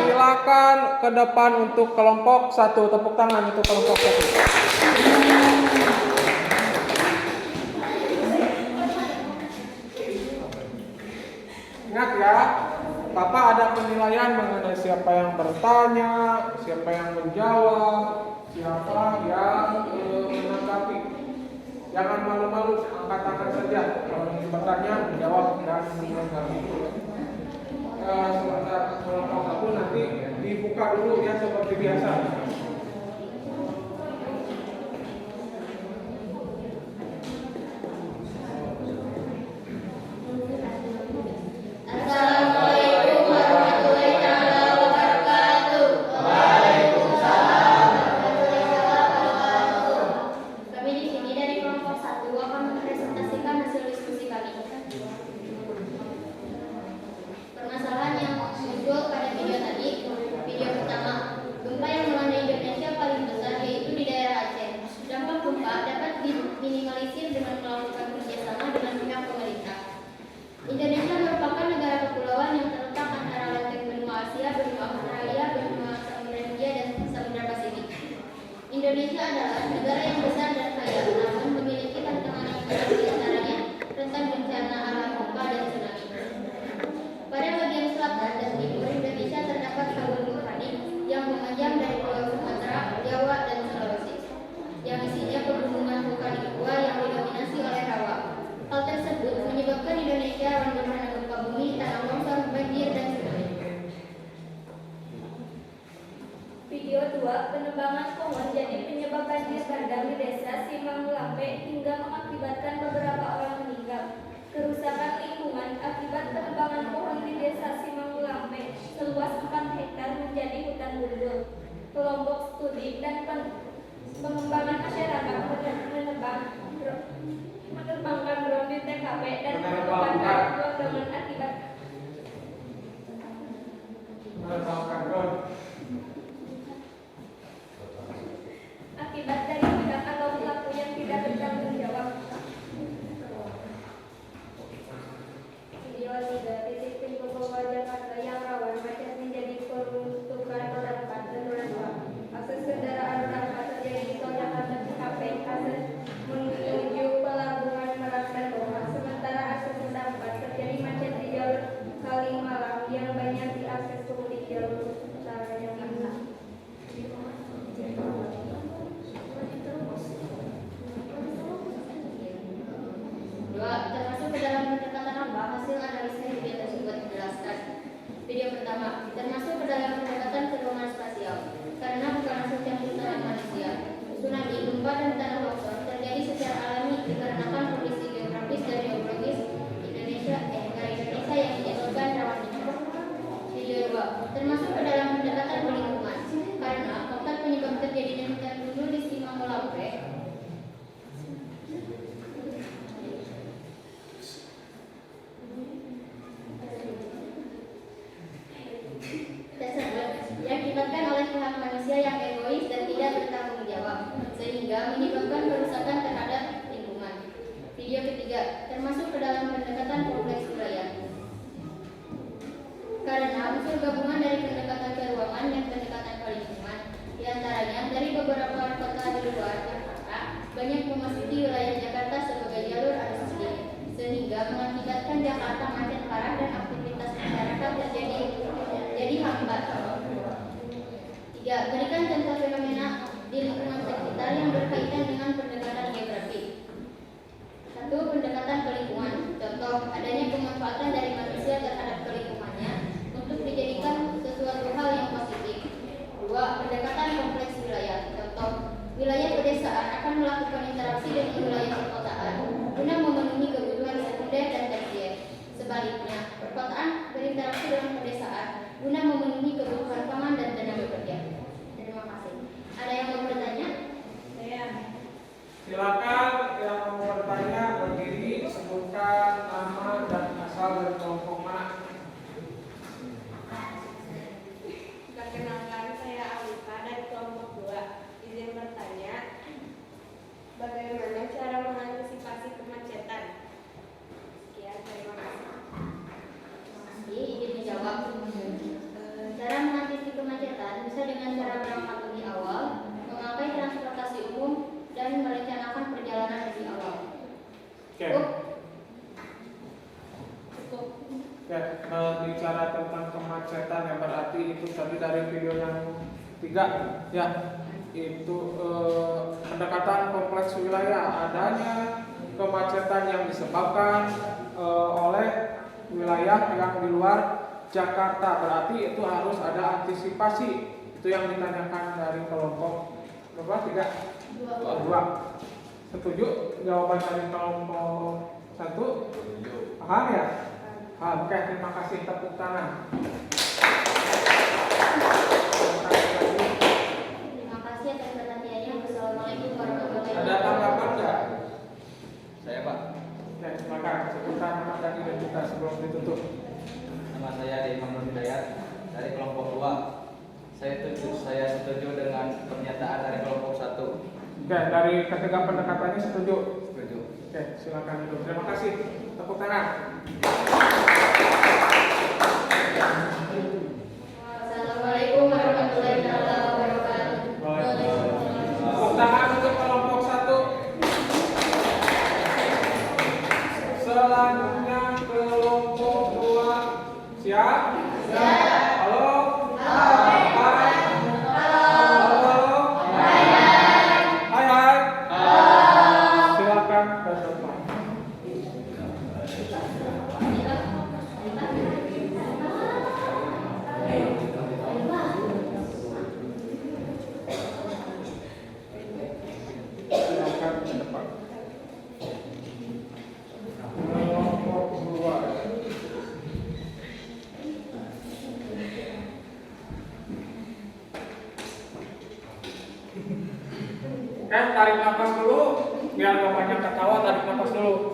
Speaker 1: Silakan ke depan untuk kelompok 1. Tepuk tangan untuk kelompok 1. Ingat ya, Bapak ada penilaian mengenai siapa yang bertanya, siapa yang menjawab, siapa yang menanggapi. Jangan malu-malu, angkat tangan saja. Kalau ingin bertanya, menjawab dan menanggapi. Sebentar kelompok 1 nanti dibuka dulu ya seperti biasa.
Speaker 3: Indonesia merupakan negara kepulauan yang terletak antara lempeng benua Asia, benua Australia, benua Samudra Hindia, dan Samudra Pasifik. Indonesia adalah negara yang besar dan kaya, namun memiliki tantangan yang besar, di antaranya rentan bencana alam gempa dan tsunami. Pada bagian selatan dan timur Indonesia terdapat kabut vulkanik yang memanjang dari Pulau Sumatera, Jawa, dan Sulawesi, yang isinya pegunungan vulkanik gua yang didominasi oleh rawa. Hal tersebut menyebabkan Indonesia rawan bencana gempa bumi, tanah longsor, banjir, dan tsunami.
Speaker 12: Video 2, penebangan pohon jadi penyebab banjir bandang di desa Simangulampe hingga mengakibatkan beberapa orang meninggal. Kerusakan lingkungan akibat penebangan pohon di desa Simangulampe seluas 4 hektar menjadi hutan gundul. Kelompok studi dan pengembangan masyarakat menerbangkan drone di TKP dan menerbangkan drone akibat dari pihak atau pelaku yang tidak bertanggung jawab. Video 3, titik pintu keluar Jakarta yang rawan macet menjadi peruntukan roda 4 dan roda 2. Akses kendaraan roda 4 terjadi di tol Jakarta Cikampek, akses menuju pelabuhan Merak dan Doha. Sementara akses roda 4 terjadi macet di jalur Kalimalang yang banyak diakses pemudik jalur utara Jakarta.
Speaker 3: Termasuk ke dalam pendekatan apa hasil analisa video tersebut menjelaskan. Video pertama, termasuk ke dalam pendekatan keruangan spasial, karena bukan hasil campur tangan manusia. Tsunami, gempa, dan tanah longsor terjadi secara alami dikarenakan kondisi geografis dan geologis negara Indonesia yang menyebabkan rawan bencana. Video 2, termasuk ke dalam pendekatan lingkungan, karena faktor penyebab terjadinya hutan gundul di Simangulampe tersebut diakibatkan oleh pihak manusia yang egois dan tidak bertanggung jawab, sehingga menyebabkan kerusakan terhadap lingkungan. Video ketiga, termasuk ke dalam pendekatan kompleks wilayah, karena unsur gabungan dari pendekatan keuangan yang 3. Berikan contoh fenomena di lingkungan sekitar yang berkaitan dengan pendekatan geografi. 1. Pendekatan ke lingkungan. Contoh, adanya pemanfaatan dari manusia terhadap lingkungannya untuk dijadikan sesuatu hal yang positif. 2. Pendekatan kompleks wilayah. Contoh, wilayah pedesaan akan melakukan interaksi dengan wilayah perkotaan guna memenuhi kebutuhan sekunder dan tersier. Sebaliknya, perkotaan berinteraksi dengan pedesaan guna memenuhi kebutuhan pangan dan tenaga kerja. Terima kasih. Ada yang mau bertanya? Saya.
Speaker 1: Silakan yang mau bertanya berdiri, sebutkan nama dan asal dari kelompok mana.
Speaker 12: Perkenalkan, saya Alika dari kelompok 2. Izin bertanya, bagaimana cara mengantisipasi kemacetan? Sekian, terima kasih.
Speaker 3: Izin dijawab. Cara mengatasi kemacetan bisa dengan cara berangkat lebih awal, memakai transportasi umum, dan merencanakan perjalanan lebih awal.
Speaker 1: Oke. Bicara tentang kemacetan yang berarti itu tadi dari video yang 3 ya, itu pendekatan kompleks wilayah, adanya kemacetan yang disebabkan oleh wilayah yang di luar Jakarta, berarti itu harus ada antisipasi. Itu yang ditanyakan dari kelompok berapa? 2. Setuju jawaban dari kelompok 1? Paham ya? Oke, terima kasih, tepuk tangan.
Speaker 3: Terima kasih atas perhatiannya. Wassalamualaikum warahmatullahi wabarakatuh.
Speaker 1: Ada tanggapan nggak?
Speaker 2: Saya Pak.
Speaker 1: Ya, silakan sebutkan nama dan identitas sebelum ditutup.
Speaker 2: Nama saya Imam Nur Hidayat dari kelompok 2. Saya setuju dengan pernyataan dari kelompok 1.
Speaker 1: Oke, dari ketiga pendekatannya setuju.
Speaker 2: Setuju.
Speaker 1: Oke, silakan duduk. Terima kasih. Tepuk tangan.
Speaker 3: Assalamualaikum warahmatullahi wabarakatuh.
Speaker 1: Tepuk tangan untuk kelompok 1. Selanjutnya kelompok 2. Siap? Siap. Halo? Hai. Halo? Hai. Silakan ke depan. Silakan ke depan. Kelompok 2. Tarik nafas dulu, biar gak banyak ketawa. Tarik nafas dulu.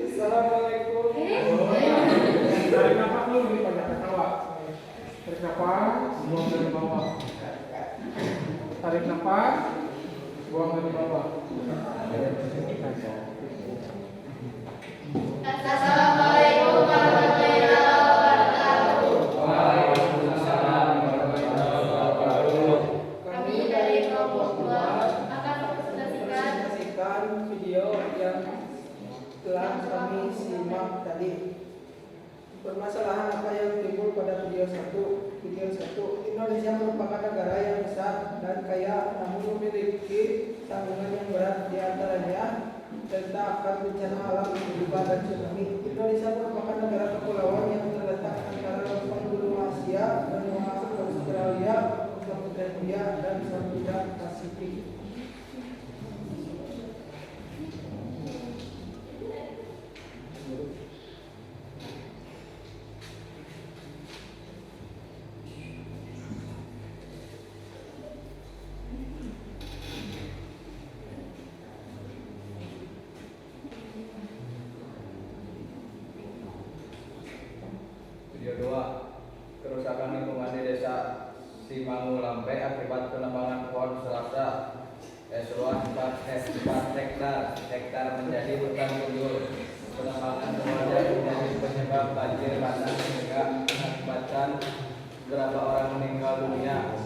Speaker 1: Assalamualaikum. Tarik nafas dulu, ini banyak ketawa. Tarik nafas, buang dari bawah. Tarik nafas, buang dari bawah.
Speaker 3: Assalamualaikum warahmatullahi wabarakatuh. Kami dari kelompok 2 akan mempresentasikan
Speaker 13: video yang telah kami simak tadi. Permasalahan apa yang timbul pada video 1? Video 1, Indonesia merupakan negara yang besar dan kaya, namun memiliki tanggungan yang berat, di antaranya tentang akan bencana alam, gempa dan tsunami. Indonesia merupakan negara kepulauan yang terletak antara lempeng gunung Asia, benua Australia, Samudra Hindia, dan Samudra Pasifik.
Speaker 2: Video 2. Kerusakan lingkungan di desa Simangulampe akibat penebangan pohon selasa seluas 4 hektar menjadi hutan gundul. Penebangan sengaja menjadi penyebab banjir bandang hingga mengakibatkan beberapa orang meninggal dunia.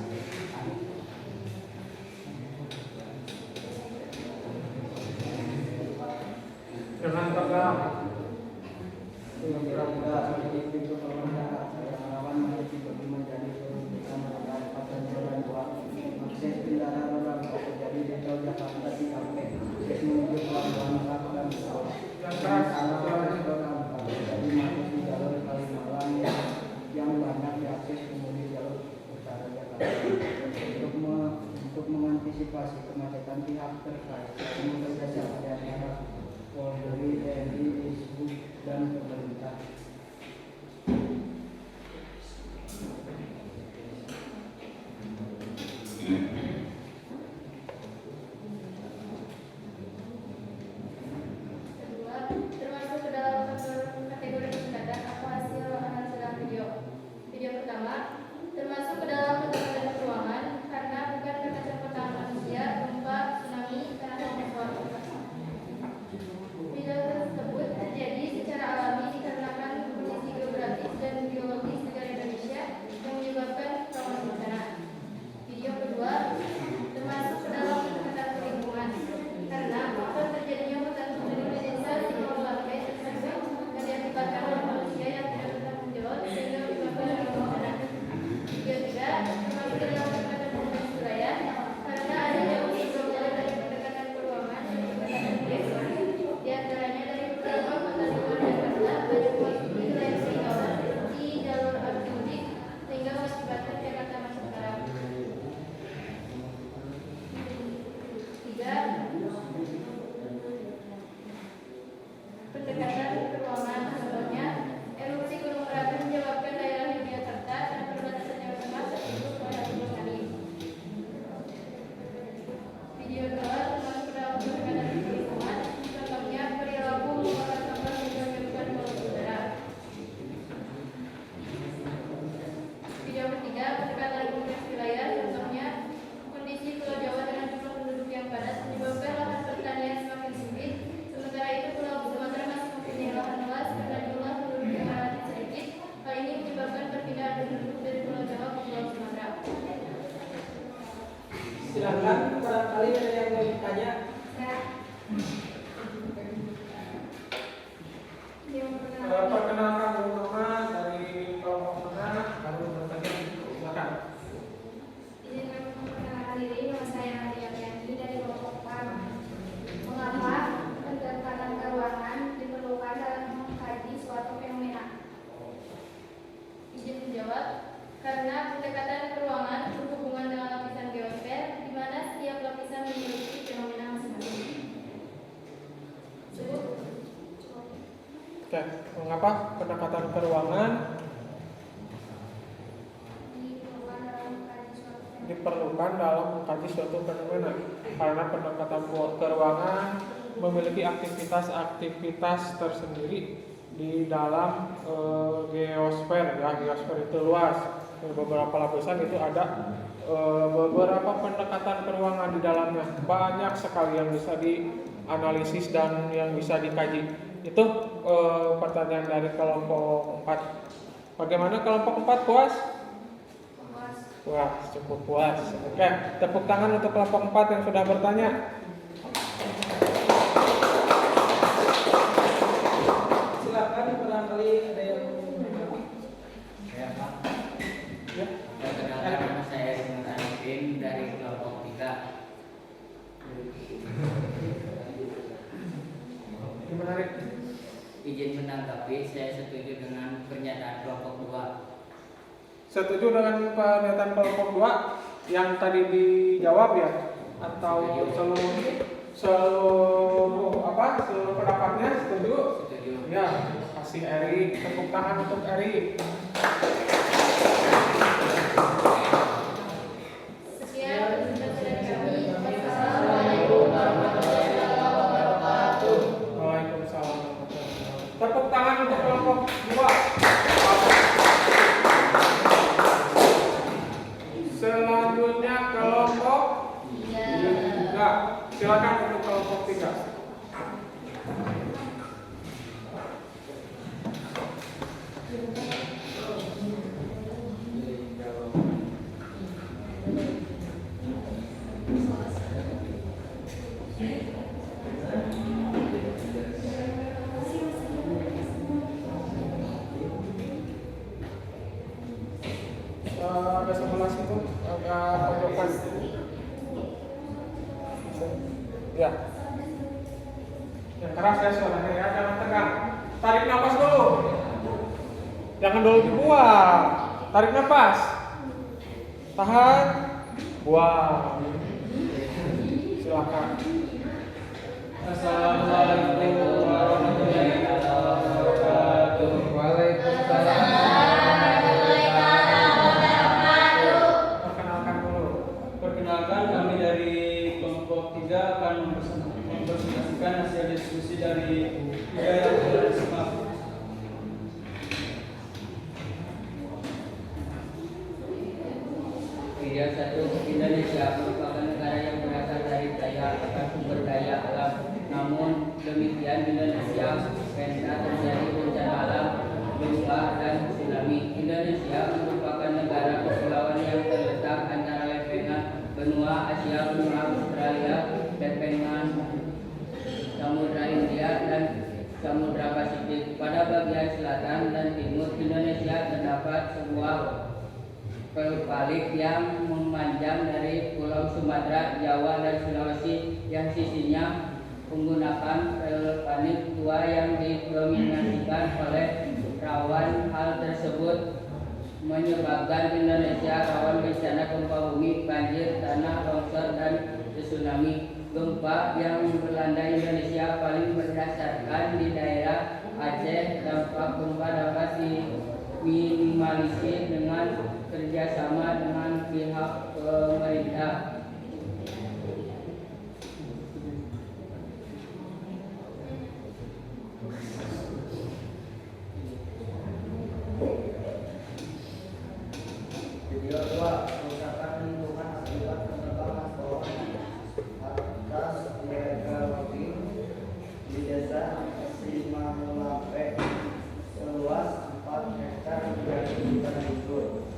Speaker 1: Dengan tegak.
Speaker 13: Kira-kira menjadi pintu permandangan saya melawan menjadi peruntukan pada 4
Speaker 2: untuk mengantisipasi kemacetan pihak terkait bekerjasama pada antara Polri, TNI, Dishub, dan pemerintah.
Speaker 3: Termasuk ke dalam kategori pendekatan atau hasil analisa dalam video. Video pertama termasuk ke dalam pendekatan keuangan karena bukan pendekatan pertama manusia, gempa, tsunami, tanah longsor. Video tersebut terjadi secara alami dikarenakan kondisi geografis dan geologis negara Indonesia yang menyebabkan rawan bencana. Video kedua termasuk ke dalam pendekatan lingkungan karena faktor terjadinya hutan penduduk di desa Simau Lampe tersebut yang diakibatkan oleh manusia yang tidak bertanggung jawab sehingga menyebabkan rawan bencana. Video tiga termasuk ke dalam pendekatan komunikasi wilayah karena adanya unsur berjalan dari pendekatan keuangan dan pendekatan desa. Di antaranya dari beberapa kota di luar Jakarta banyak memasuki wilayah Singkawa di jalur arus mudik sehingga mengakibatkan Jakarta masuk Semarang. Tiga, pendekatan keuangan contohnya erupsi Gunung Merapi menyebabkan daerah Yogyakarta dan perbatasan Jawa Tengah terputus oleh gunung Merapi. Video dua termasuk ke dalam pendekatan lingkungan, contohnya perilaku mengelola sampah sehingga menyebabkan polusi udara. Video ketiga pendekatan komunikasi wilayah, contohnya kondisi Pulau Jawa dengan jumlah penduduk yang padat menyebabkan lahan pertanian semakin sempit, sementara itu Pulau Sumatera masih mempunyai lahan luas karena jumlah penduduk yang relatif sedikit. Hal ini menyebabkan perpindahan penduduk dari Pulau Jawa ke Pulau Sumatera.
Speaker 13: Silakan, barangkali ada yang mau ditanya.
Speaker 1: Perkenalkan teman-teman dari kelompok mana baru bertanya, silakan.
Speaker 12: Izin memperkenalkan diri, nama saya Nadia Piani dari kelompok PAM. Mengapa pendekatan keuangan diperlukan dalam mengkaji suatu fenomena?
Speaker 3: Izin menjawab, karena pendekatan keuangan berhubungan dengan lapisan geosfer, di mana setiap lapisan memiliki fenomena masing-masing.
Speaker 1: Oke, mengapa pendekatan keuangan diperlukan dalam mengkaji suatu fenomena? Karena pendekatan keuangan memiliki aktivitas-aktivitas tersendiri di dalam geosfer. Ya, geosfer itu luas, beberapa lapisan itu ada beberapa pendekatan keuangan di dalamnya. Banyak sekali yang bisa dianalisis dan yang bisa dikaji. Itu pertanyaan dari kelompok 4. Bagaimana kelompok 4, puas? Wah, cukup puas. Oke, tepuk tangan untuk kelompok 4 yang sudah bertanya.
Speaker 13: Silakan, barangkali ada yang mau menjawab.
Speaker 14: Ya, Pak.
Speaker 1: Ya.
Speaker 14: Perkenalkan, nama saya Sinur Arifin dari kelompok 3.
Speaker 1: Menarik.
Speaker 14: Izin menanggapi, saya setuju dengan pernyataan kelompok 2.
Speaker 1: Setuju dengan pernyataan kelompok 2 yang tadi dijawab ya? Atau seluruh pendapatnya setuju?
Speaker 14: Setuju.
Speaker 1: Ya, kasih Eri, tepuk tangan untuk Eri.
Speaker 3: Sekian presentasi dari kami. Wassalamualaikum warahmatullahi wabarakatuh.
Speaker 1: Waalaikumsalam. Tepuk tangan untuk kelompok 2. Selanjutnya kelompok 3. Silakan untuk kelompok 3. Ada sebelah situ, agak pojokan. Ya. Yang keras ya suaranya ya, jangan tegang. Tarik nafas dulu. Jangan dulu dibuang. Tarik nafas. Tahan. Buang. Silakan.
Speaker 2: Assalamualaikum warahmatullahi wabarakatuh.
Speaker 1: Waalaikumsalam. Perkenalkan dulu.
Speaker 2: Perkenalkan, kami dari kelompok 3 akan mempresentasikan hasil diskusi dari 3 yang telah disimak.
Speaker 14: Video 1. Indonesia merupakan negara yang berasal dari kaya akan sumber daya alam. Namun demikian, Indonesia pernah terjadi bencana alam, gempa dan tsunami. Indonesia merupakan negara kepulauan yang terletak antara lempengan benua Asia, benua Australia, lempengan Samudra Hindia dan Samudra Pasifik. Pada bagian selatan dan timur Indonesia terdapat sebuah pelupalik yang memanjang dari Pulau Sumatera, Jawa, dan Sulawesi yang sisinya menggunakan vulkanik tua yang didominasikan oleh rawan. Hal tersebut menyebabkan Indonesia rawan bencana gempa bumi, banjir, tanah longsor, dan tsunami. Gempa yang melanda Indonesia paling berdasarkan di daerah Aceh. Dampak gempa dapat diminimalisir dengan kerjasama dengan pihak pemerintah.
Speaker 15: Video 2. Kerusakan lingkungan akibat penebangan pohon atas illegal logging di desa Simangulampe seluas 4 hektar menjadi terhijau.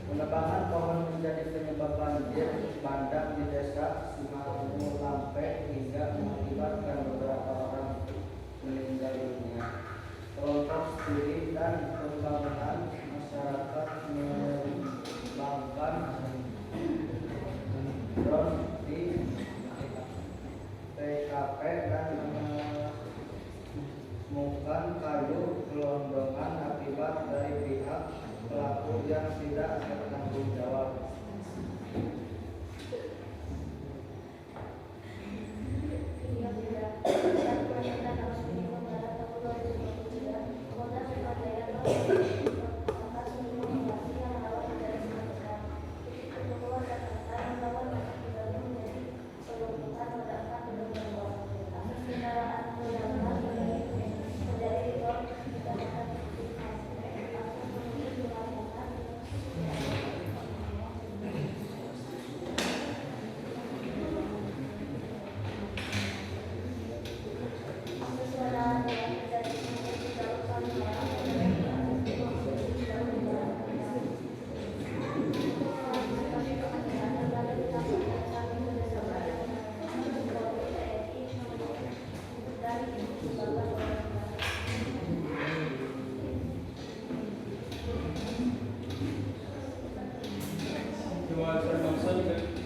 Speaker 15: Penebangan pohon menjadi penyebab banjir bandang di desa Simangulampe hingga mengakibatkan beberapa orang meninggal dunia. Kelompok studi dan pembangunan masyarakat mengembangkan drone di TKP dan menemukan kayu gelondongan akibat dari pihak pelaku yang tidak bertanggung jawab.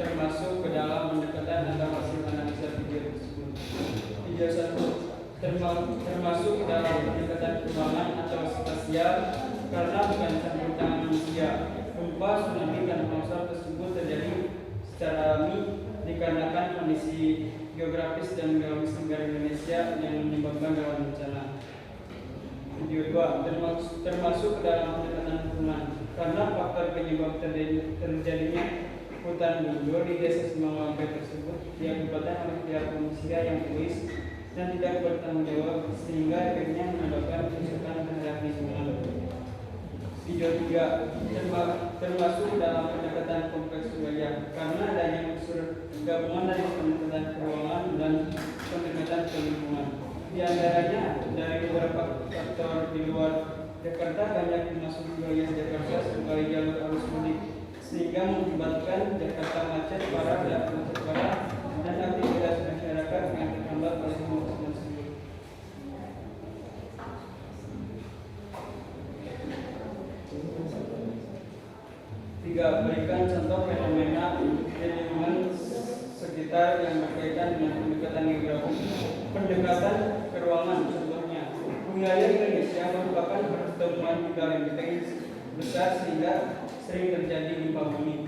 Speaker 2: Termasuk ke dalam pendekatan antara hasil analisa video tersebut. Video 1 termasuk ke dalam pendekatan keuangan atau spasial karena bukan campur tangan manusia. Gempa, tsunami, dan longsor tersebut terjadi secara alami dikarenakan kondisi geografis dan geologis negara Indonesia yang menyebabkan rawan bencana. Video 2 termasuk ke dalam pendekatan lingkungan karena faktor penyebab terjadinya hutan gundul di desa Simangulampe tersebut diakibatkan oleh pihak manusia yang egois dan tidak bertanggung jawab sehingga akhirnya menyebabkan kerusakan terhadap lingkungan. Video 3 termasuk dalam pendekatan kompleks wilayah karena adanya unsur gabungan dari pendekatan keuangan dan pendekatan lingkungan. Di antaranya dari beberapa faktor di luar Jakarta banyak masuk wilayah Jakarta sebagai jalur arus mudik sehingga mengakibatkan Jakarta macet parah dan aktivitas masyarakat yang terhambat oleh hal tersebut. 3. Berikan contoh fenomena di lingkungan sekitar yang berkaitan dengan pendekatan geografi. Pendekatan ke ruangan contohnya, wilayah Indonesia merupakan pertemuan tiga lempeng besar sehingga sering terjadi gempa bumi.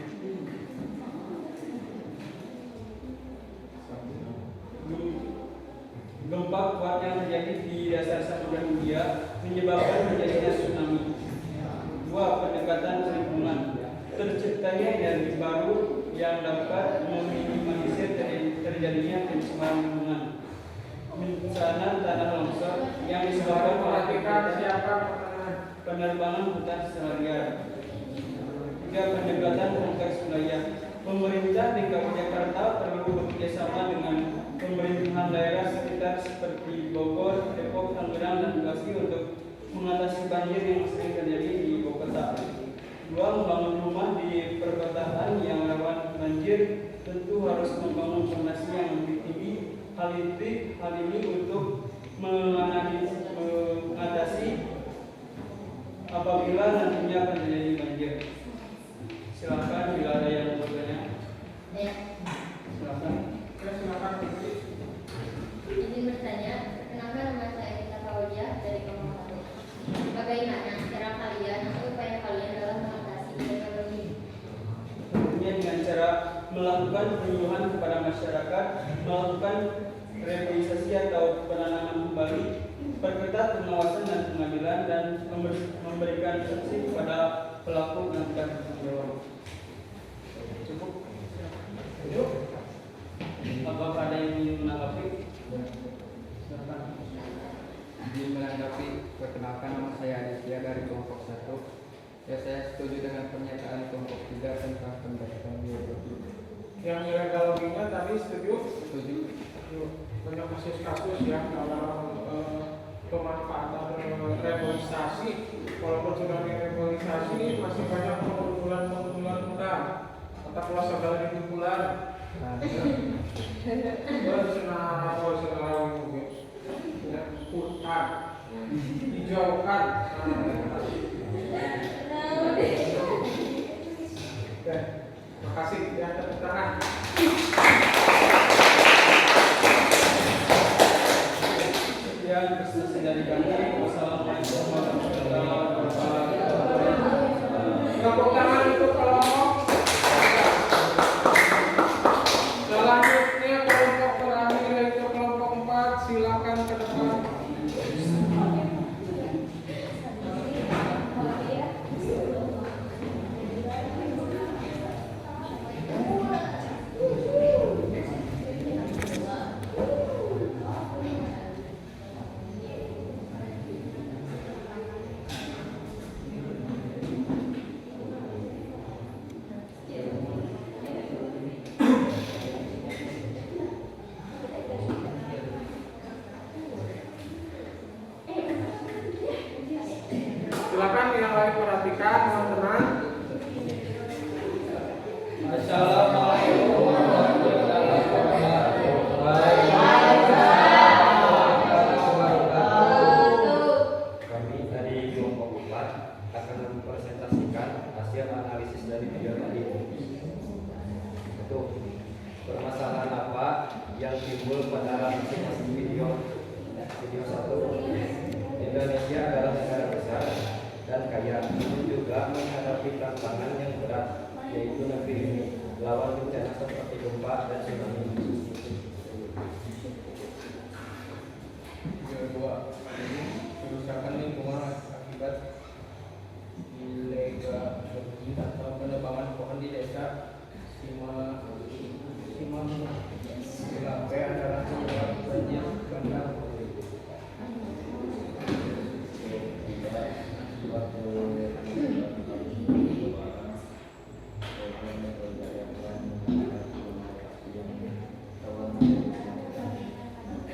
Speaker 2: energi baru yang dapat meminimalisir terjadinya pencemaran lingkungan. Bencana tanah longsor yang disebabkan oleh penerbangan hutan secara liar. 3. Pendekatan konteks wilayah. Pemerintah DKI Jakarta perlu bekerjasama dengan pemerintahan daerah sekitar seperti Bogor, Depok, Tangerang, dan Bekasi untuk mengatasi banjir yang sering terjadi di ibu kota. 2. Membangun rumah di perkotaan yang rawan banjir. Tentu harus membangun fondasi yang lebih tinggi. Hal ini untuk mengatasi apabila nantinya akan terjadi banjir. Silakan bila ada yang bertanya. Silakan.
Speaker 3: Silakan. Izin bertanya, kenapa nama saya Gita Fauzia dari Kelompok 1? Bagaimana cara kalian atau upaya kalian dalam mengatasi teknologi?
Speaker 2: Tentunya dengan cara melakukan penyuluhan kepada masyarakat, melakukan revitalisasi atau penanaman kembali, perketat pengawasan dan pengadilan, dan memberikan sanksi kepada pelaku melakukan pengawasan. Cukup. Apakah ada yang ingin menanggapi? Silakan.
Speaker 16: Izin menanggapi, perkenalkan nama saya Aditya dari kelompok 1. Ya, saya setuju dengan pernyataan kelompok 3 tentang pendekatan geografi.
Speaker 1: Yang ilegaloginya tadi setuju?
Speaker 16: Setuju.
Speaker 1: Banyak kasus-kasus ya dalam pemanfaatan reboisasi. Walaupun sudah direboisasi, masih banyak pengundulan muda. Kata kelas segala di bulan. Hutan, hijaukan. Oke, makasih ya, tepuk tangan.
Speaker 2: Sekian presentasi dari kami. Wassalamualaikum warahmatullahi wabarakatuh.
Speaker 1: Tepuk tangan untuk kelompok. Selanjutnya kelompok terakhir yaitu kelompok 4. Silakan ke depan. Silakan yang lain perhatikan, teman-teman.
Speaker 2: Assalamualaikum warahmatullahi wabarakatuh.
Speaker 17: Kami dari kelompok 4 akan mempresentasikan hasil analisis dari video tadi. Itu permasalahan apa yang timbul pada masing-masing video. Video 1, Indonesia adalah negara besar dan kaya, namun juga menghadapi tantangan yang berat, yaitu negeri ini lawan bencana seperti gempa dan tsunami.
Speaker 1: Kerusakan lingkungan akibat ilegal atau penebangan pohon di desa Silampe adalah penyebab banjir bandang.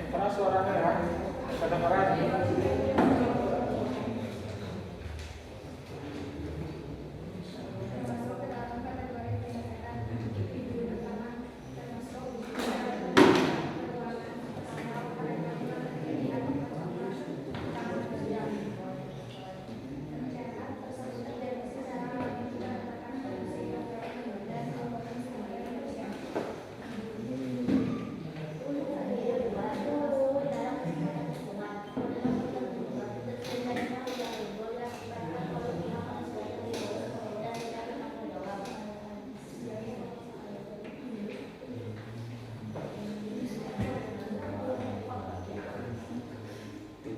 Speaker 1: Keras suaranya ya, kedengaran.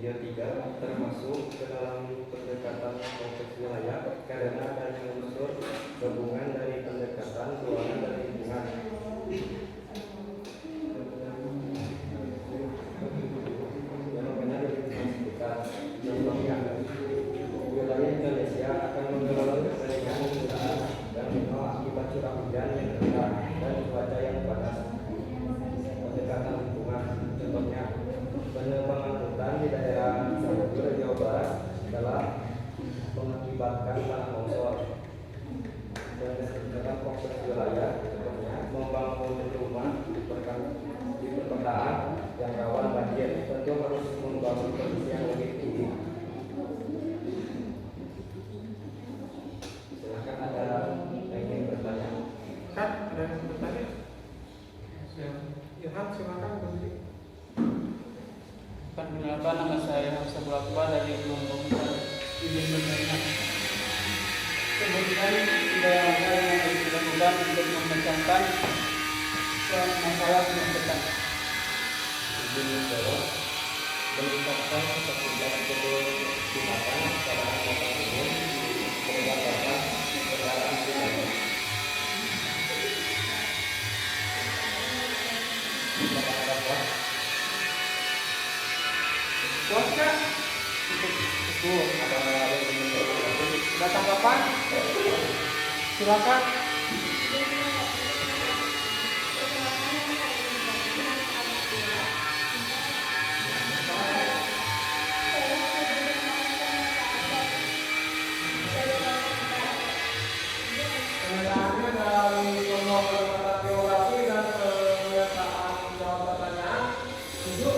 Speaker 17: Video 3 termasuk ke dalam pendekatan konteks wilayah karena adanya unsur gabungan dari pendekatan
Speaker 1: Kan ada yang bertanya? Ilham silakan berdiri.
Speaker 2: Perkenalkan, nama saya Hafsabul Akbar dari kelompok izin bertanya. Sebutkan 3 langkah yang harus dilakukan untuk memecahkan masalah kemacetan.
Speaker 17: Izin menjawab, meningkatkan ketertiban keberpihakan pada angkutan umum, meningkatkan kendaraan pribadi.
Speaker 1: Puas nggak? Itu ada yang ingin ada tanggapan? Silakan. Penjelasannya dari kelompok geografi dan penyataan jawab pertanyaan. Setuju?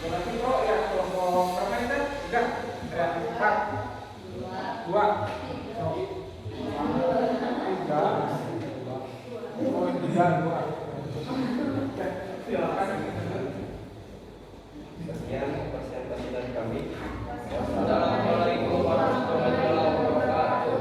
Speaker 1: Berarti kok ya kelompok berapa itu? 3? 4? 2? 3? Oh, 3, 2. Silakan.
Speaker 17: Sekian presentasi dari kami.
Speaker 2: Wassalamualaikum warahmatullahi wabarakatuh.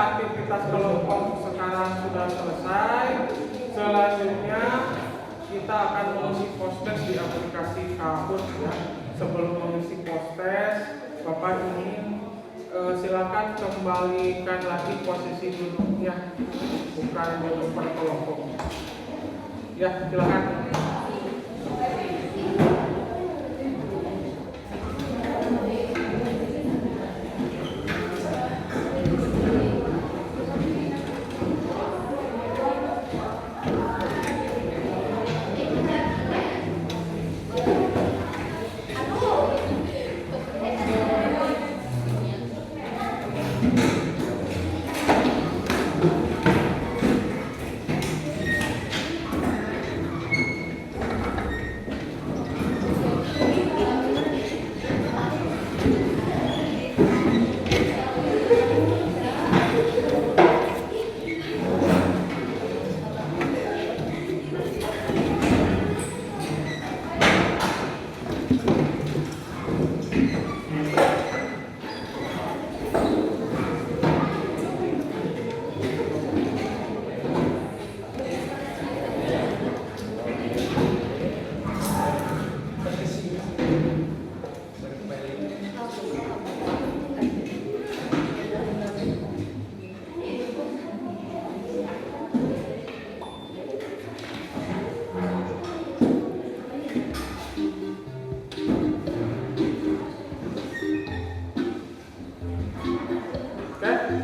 Speaker 1: Aktivitas kelompok sekarang sudah selesai. Selanjutnya kita akan mengisi poster di aplikasi Kahoot ya. Sebelum mengisi poster, Bapak ingin silakan kembalikan lagi posisi duduknya, bukan duduk per kelompok. Ya, silakan.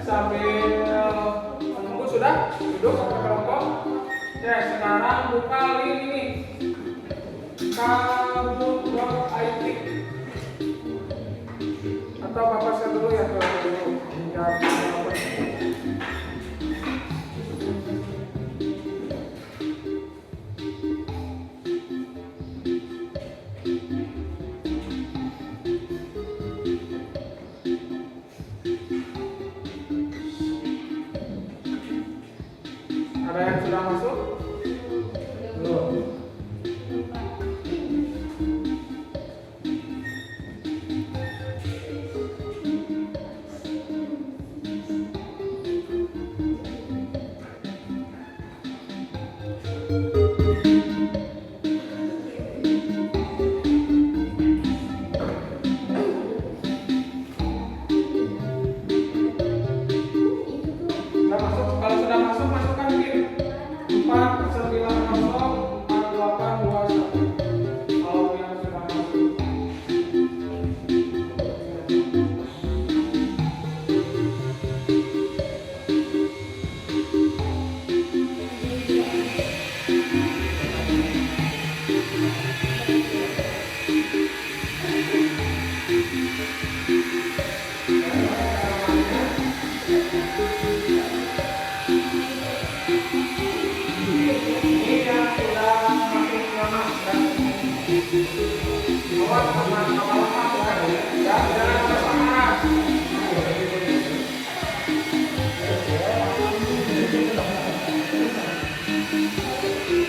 Speaker 1: Sambil menunggu sudah duduk ke kelompok. Ya, sekarang buka link ini kahoot.it atau Bapak share dulu ya ke dulu. Ada yang sudah masuk? Belum. Sudah masuk? Kalau sudah masuk, masukkan pin 4 Awas sama kepala kan ya, jangan panas.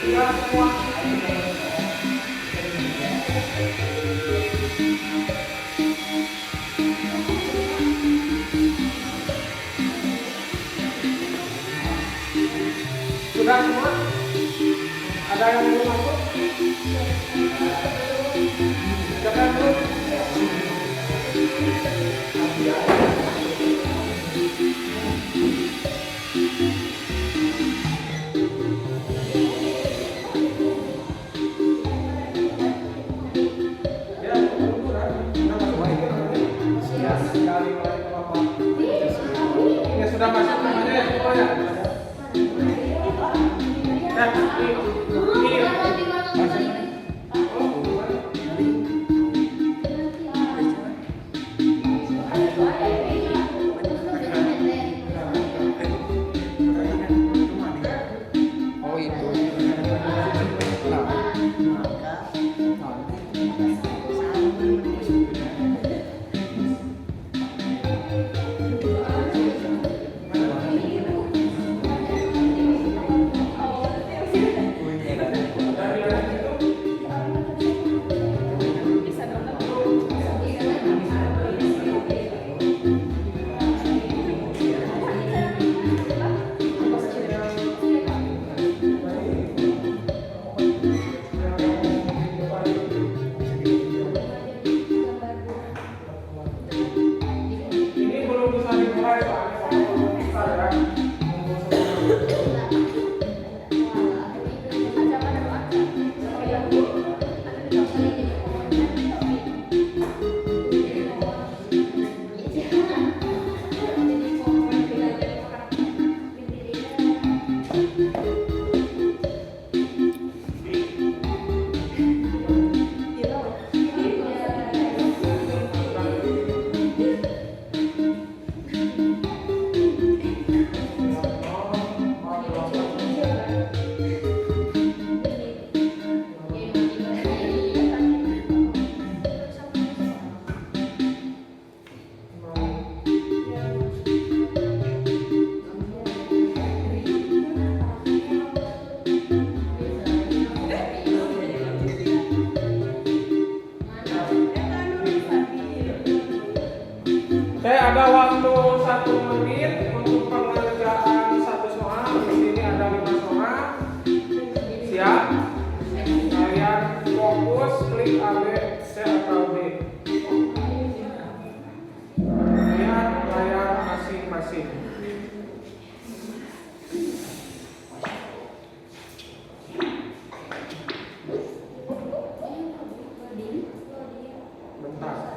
Speaker 1: Ya semua. Sudah semua? Ada yang belum masuk? Silakan dulu. Ya sudah masuk namanya ya semuanya. Saya ada waktu 1 menit untuk pengerjaan satu soal. Di sini ada 5 soal. Siap? Kalian fokus klik A, B, C atau D. Lihat layar masing-masing. Bentar.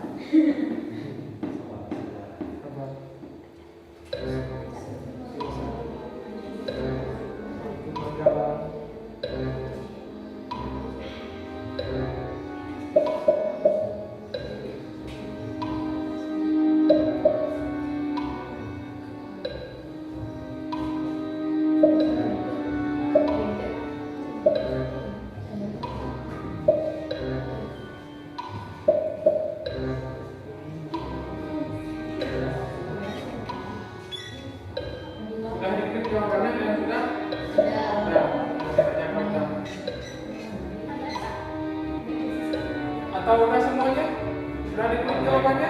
Speaker 1: Sudah diklik jawabannya ya sudah? Sudah. Atau udah semuanya? Sudah diklik jawabannya?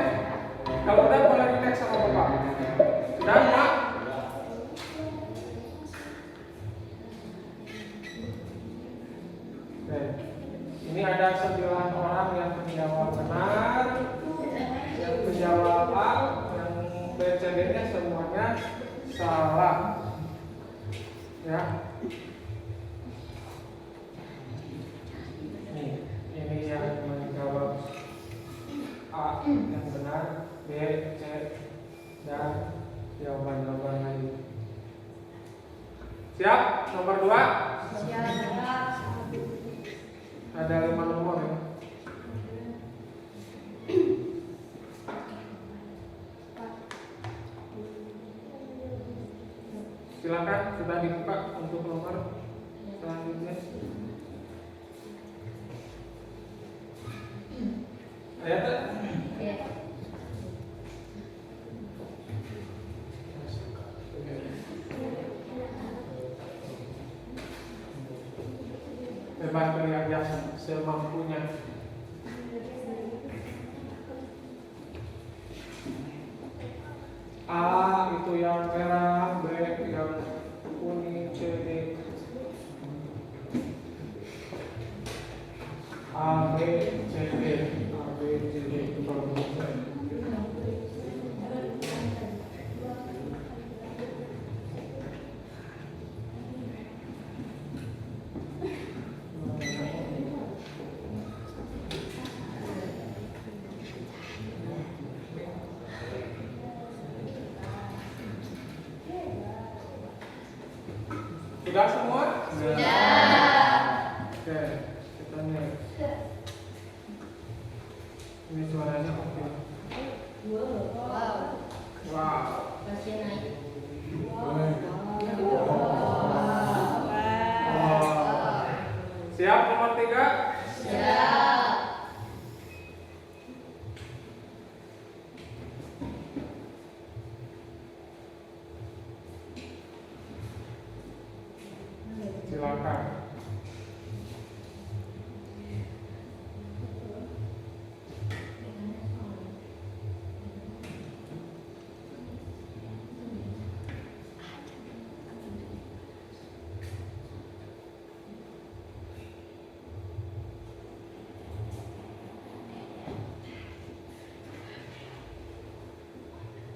Speaker 1: Kalau udah boleh di-tag sama Bapak. Sudah, Pak? Oke. Ini ada 9 orang yang menjawab benar, yang menjawab A, yang B, C, D-nya semuanya salah. Ya. Ini yang menjawab A yang benar, B, C, dan jawaban-jawaban lain. Siap? Nomor 2?
Speaker 3: Siap.
Speaker 1: Ada 5 nomor ya. Silakan, sudah dibuka untuk nomor selanjutnya. Ayat tak?
Speaker 3: Iya.
Speaker 1: Bebas beriaga semampunya. A itu yang merah, B yang kuning, C D. A B C D, A B C D itu kalau menurut saya. Sudah semua?
Speaker 3: Sudah.
Speaker 1: Oke, kita next. Ini suaranya oke.
Speaker 3: Wow.
Speaker 1: Wow.
Speaker 3: Masih naik.
Speaker 1: Siap nomor 3?
Speaker 3: Siap.
Speaker 1: Silakan.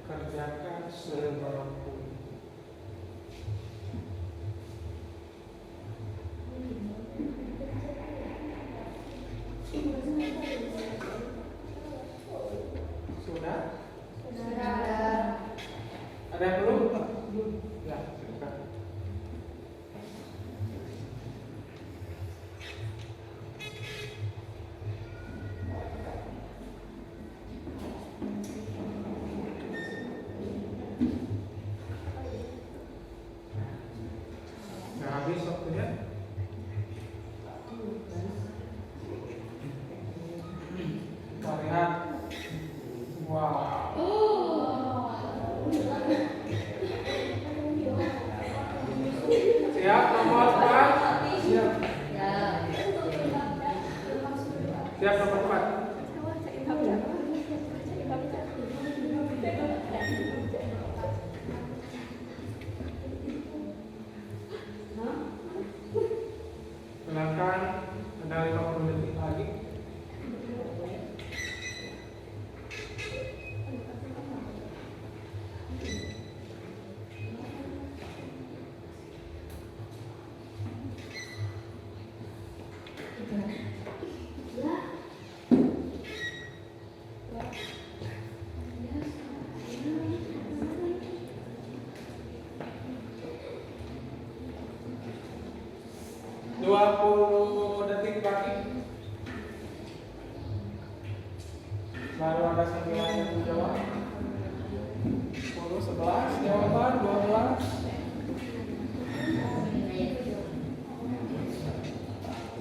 Speaker 1: Kerjakan semampunya. Sudah?
Speaker 3: Sudah.
Speaker 1: Ada yang belum? Ya, silakan. Sudah habis waktunya? Kita lihat. Wow. Siap nomor 4? Siap. Siap nomor 4. Silakan, ada 50 detik lagi. Dua puluh detik lagi. Baru ada 9 yang menjawab. 10, 11 jawaban, 12.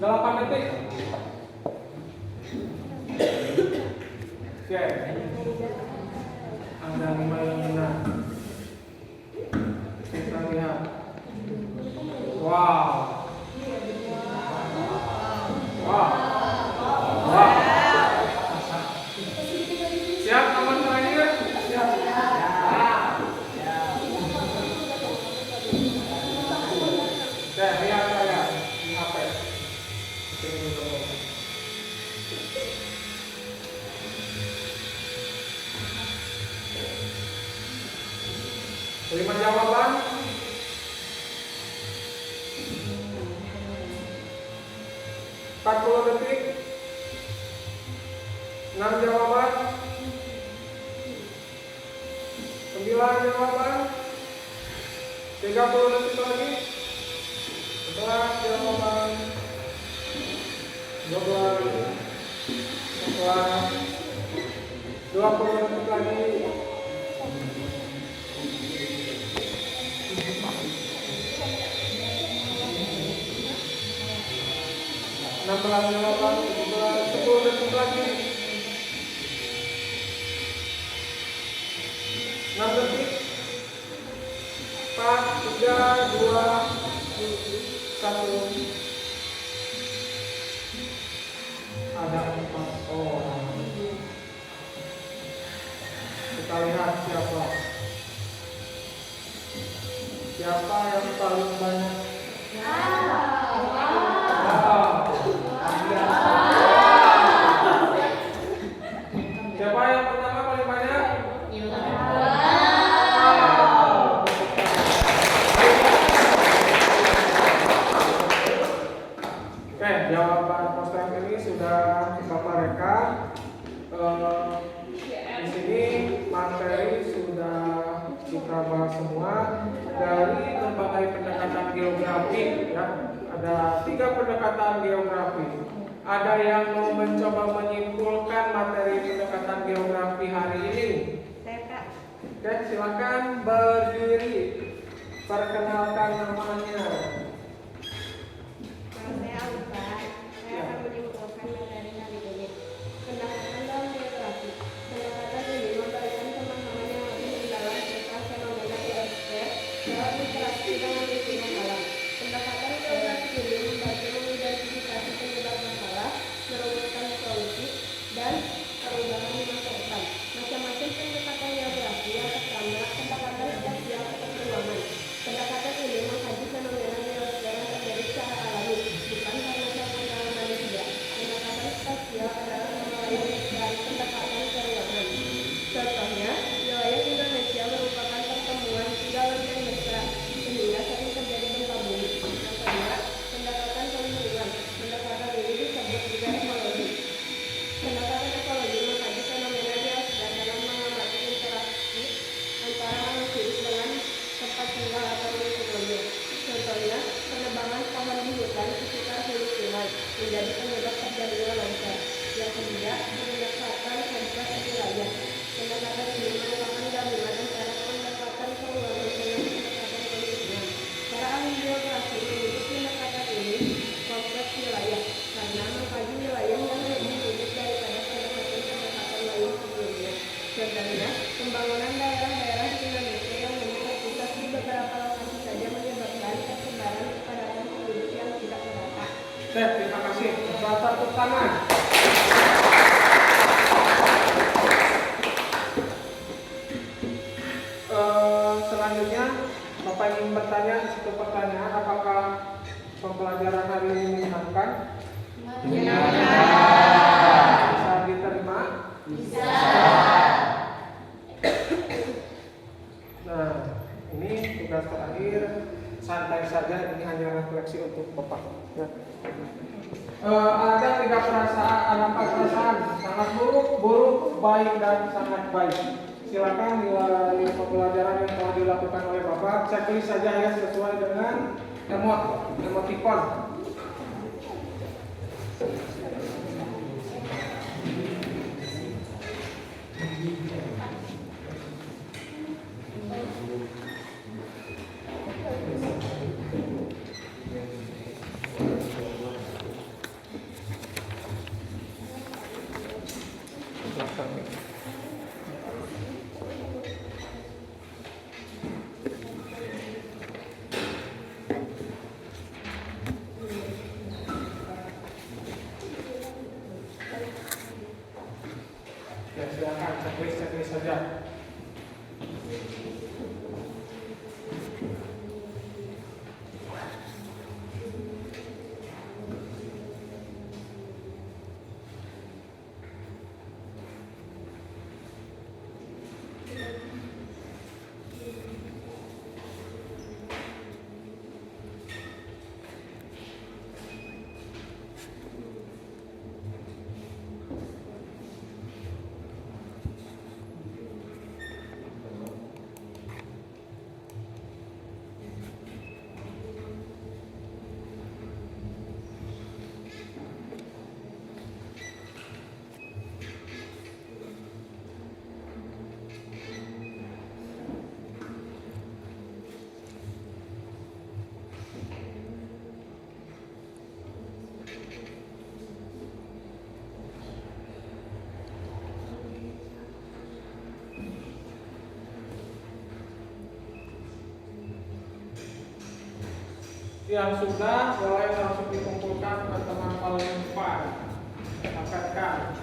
Speaker 1: 8 detik. Oke. Ada 5 yang benar. Kita lihat. Wow. Wow. Wow. Siap nomor terakhir? Siap. Oke, lihat saya di HP. Terima jawaban. Puluh detik. 6 jawaban. 9 jawaban. 30 detik lagi. 11 jawaban. 12. 20 detik lagi. 16 jawaban, 17, 10 detik lagi. 4, 3, 2, 1. Ada 4 orang. Kita lihat siapa yang paling banyak. Siapa yang pertama paling banyak? Oke, jawaban poster ini sudah Bapak rekam. Di sini materi sudah kita bahas semua dari berbagai pendekatan geografi, ya. Ada 3 pendekatan geografi. Ada yang mau mencoba menyimpulkan materi pendekatan geografi hari ini? Oke, silakan berdiri. Perkenalkan namanya.
Speaker 12: Saya Alfa, saya akan menyimpulkan materi hari ini. Pendekatan dalam geografi. Pendekatan ini memberikan pemahaman yang lebih mendalam tentang fenomena geosfer dalam interaksi dengan lingkungan alam. Pendekatan geografi ini membantu mengidentifikasi penyebab masalah, merumuskan solusi, dan perubahan di masa depan. Macam-macam pendekatan geografi yang pertama, pendekatan spasial keperubahan. Pendekatan ini mengkaji fenomena geosfer yang terjadi secara alami, bukan karena campur manusia. Pendekatan spasial adalah penilaian dari pendekatan keruangan. Contohnya, wilayah Indonesia merupakan pertemuan 3 bagian besar, sehingga sering terjadi gempa bumi. Yang kedua, pendekatan lingkungan. Pendekatan ini disebut juga ekologi. Pendekatan ekologi mengkaji fenomena geosfer dalam mengamati interaksi antara manusia dengan tempat tinggal atau lingkungannya. Contohnya, penebangan pohon di hutan di sekitar hulu sungai menjadi penyebab terjadinya longsor. Yang ketiga, pendekatan kompleks wilayah. Pendekatan ini merupakan gabungan antara pendekatan keruangan dengan pendekatan lingkungan. Para ahli geografi menyebut pendekatan ini kompleks wilayah karena mengkaji wilayah yang lebih rumit daripada pendekatan lain sebelumnya. Contohnya, pembangunan daerah-daerah di Indonesia yang hanya terpusat di beberapa lokasi saja menyebabkan persebaran kepadatan penduduk yang tidak merata.
Speaker 1: Terima kasih. Tepuk tangan. Selanjutnya, Bapak ingin bertanya satu pertanyaan, apakah pembelajaran hari ini menyenangkan? Bisa diterima? Bisa. Nah, ini tugas terakhir. Santai saja, ini hanya refleksi untuk Bapak. Ya. Ada 3 perasaan, ada 4 perasaan, sangat buruk, baik, dan sangat baik. Silakan nilai pembelajaran yang telah dilakukan oleh Bapak, checklist saja ya sesuai dengan emotikon. Yang sudah boleh langsung dikumpulkan ke teman paling depan. Angkatkan.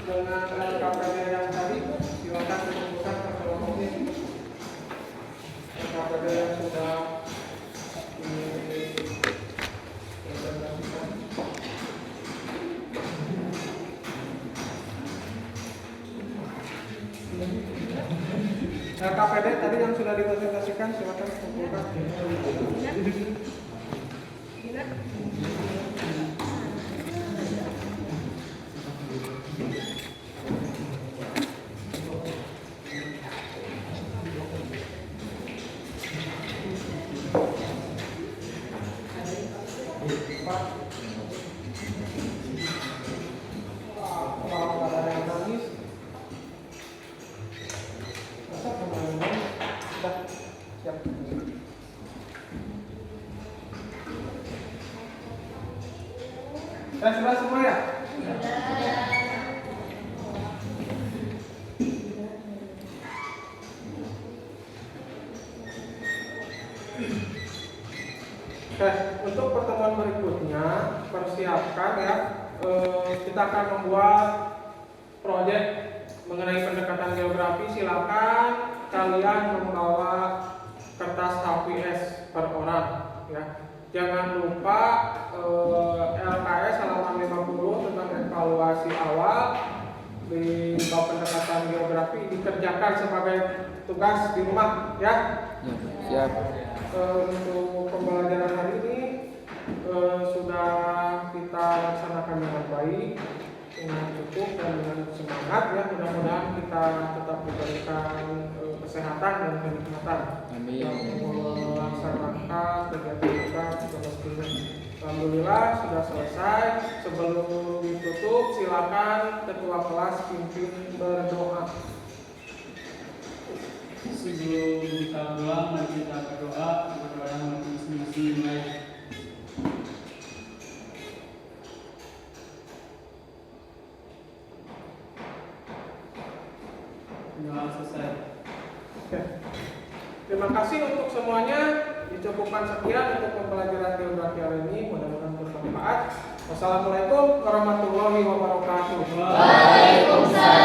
Speaker 1: Dengan KPD yang tadi, silakan dikumpulkan ke kelompok ini. KPD yang sudah dipresentasikan. KPD tadi yang sudah dipresentasikan, silakan dikumpulkan. Sudah semua ya? Oke, untuk pertemuan berikutnya persiapkan ya. Kita akan membuat proyek mengenai pendekatan geografi. Silakan kalian membawa kertas HVS per orang ya. Jangan lupa LKS halaman 50 tentang evaluasi awal di bab pendekatan geografi dikerjakan sebagai tugas di rumah ya.
Speaker 16: Siap.
Speaker 1: Untuk pembelajaran hari ini sudah kita laksanakan dengan baik, dengan cukup dan dengan semangat ya. Mudah-mudahan kita tetap diberikan kesehatan dan kenikmatan yang melaksanakan kegiatan kita semestinya. Alhamdulillah sudah selesai. Sebelum ditutup, silakan ketua kelas pimpin berdoa.
Speaker 2: Sebelum kita pulang, mari kita berdoa kepada masing-masing baik. Doa selesai.
Speaker 1: Oke. Terima kasih untuk semuanya. Dicukupkan sekian untuk pembelajaran geografi hari ini. Mudah-mudahan bermanfaat. Wassalamualaikum warahmatullahi wabarakatuh.
Speaker 3: Waalaikumsalam.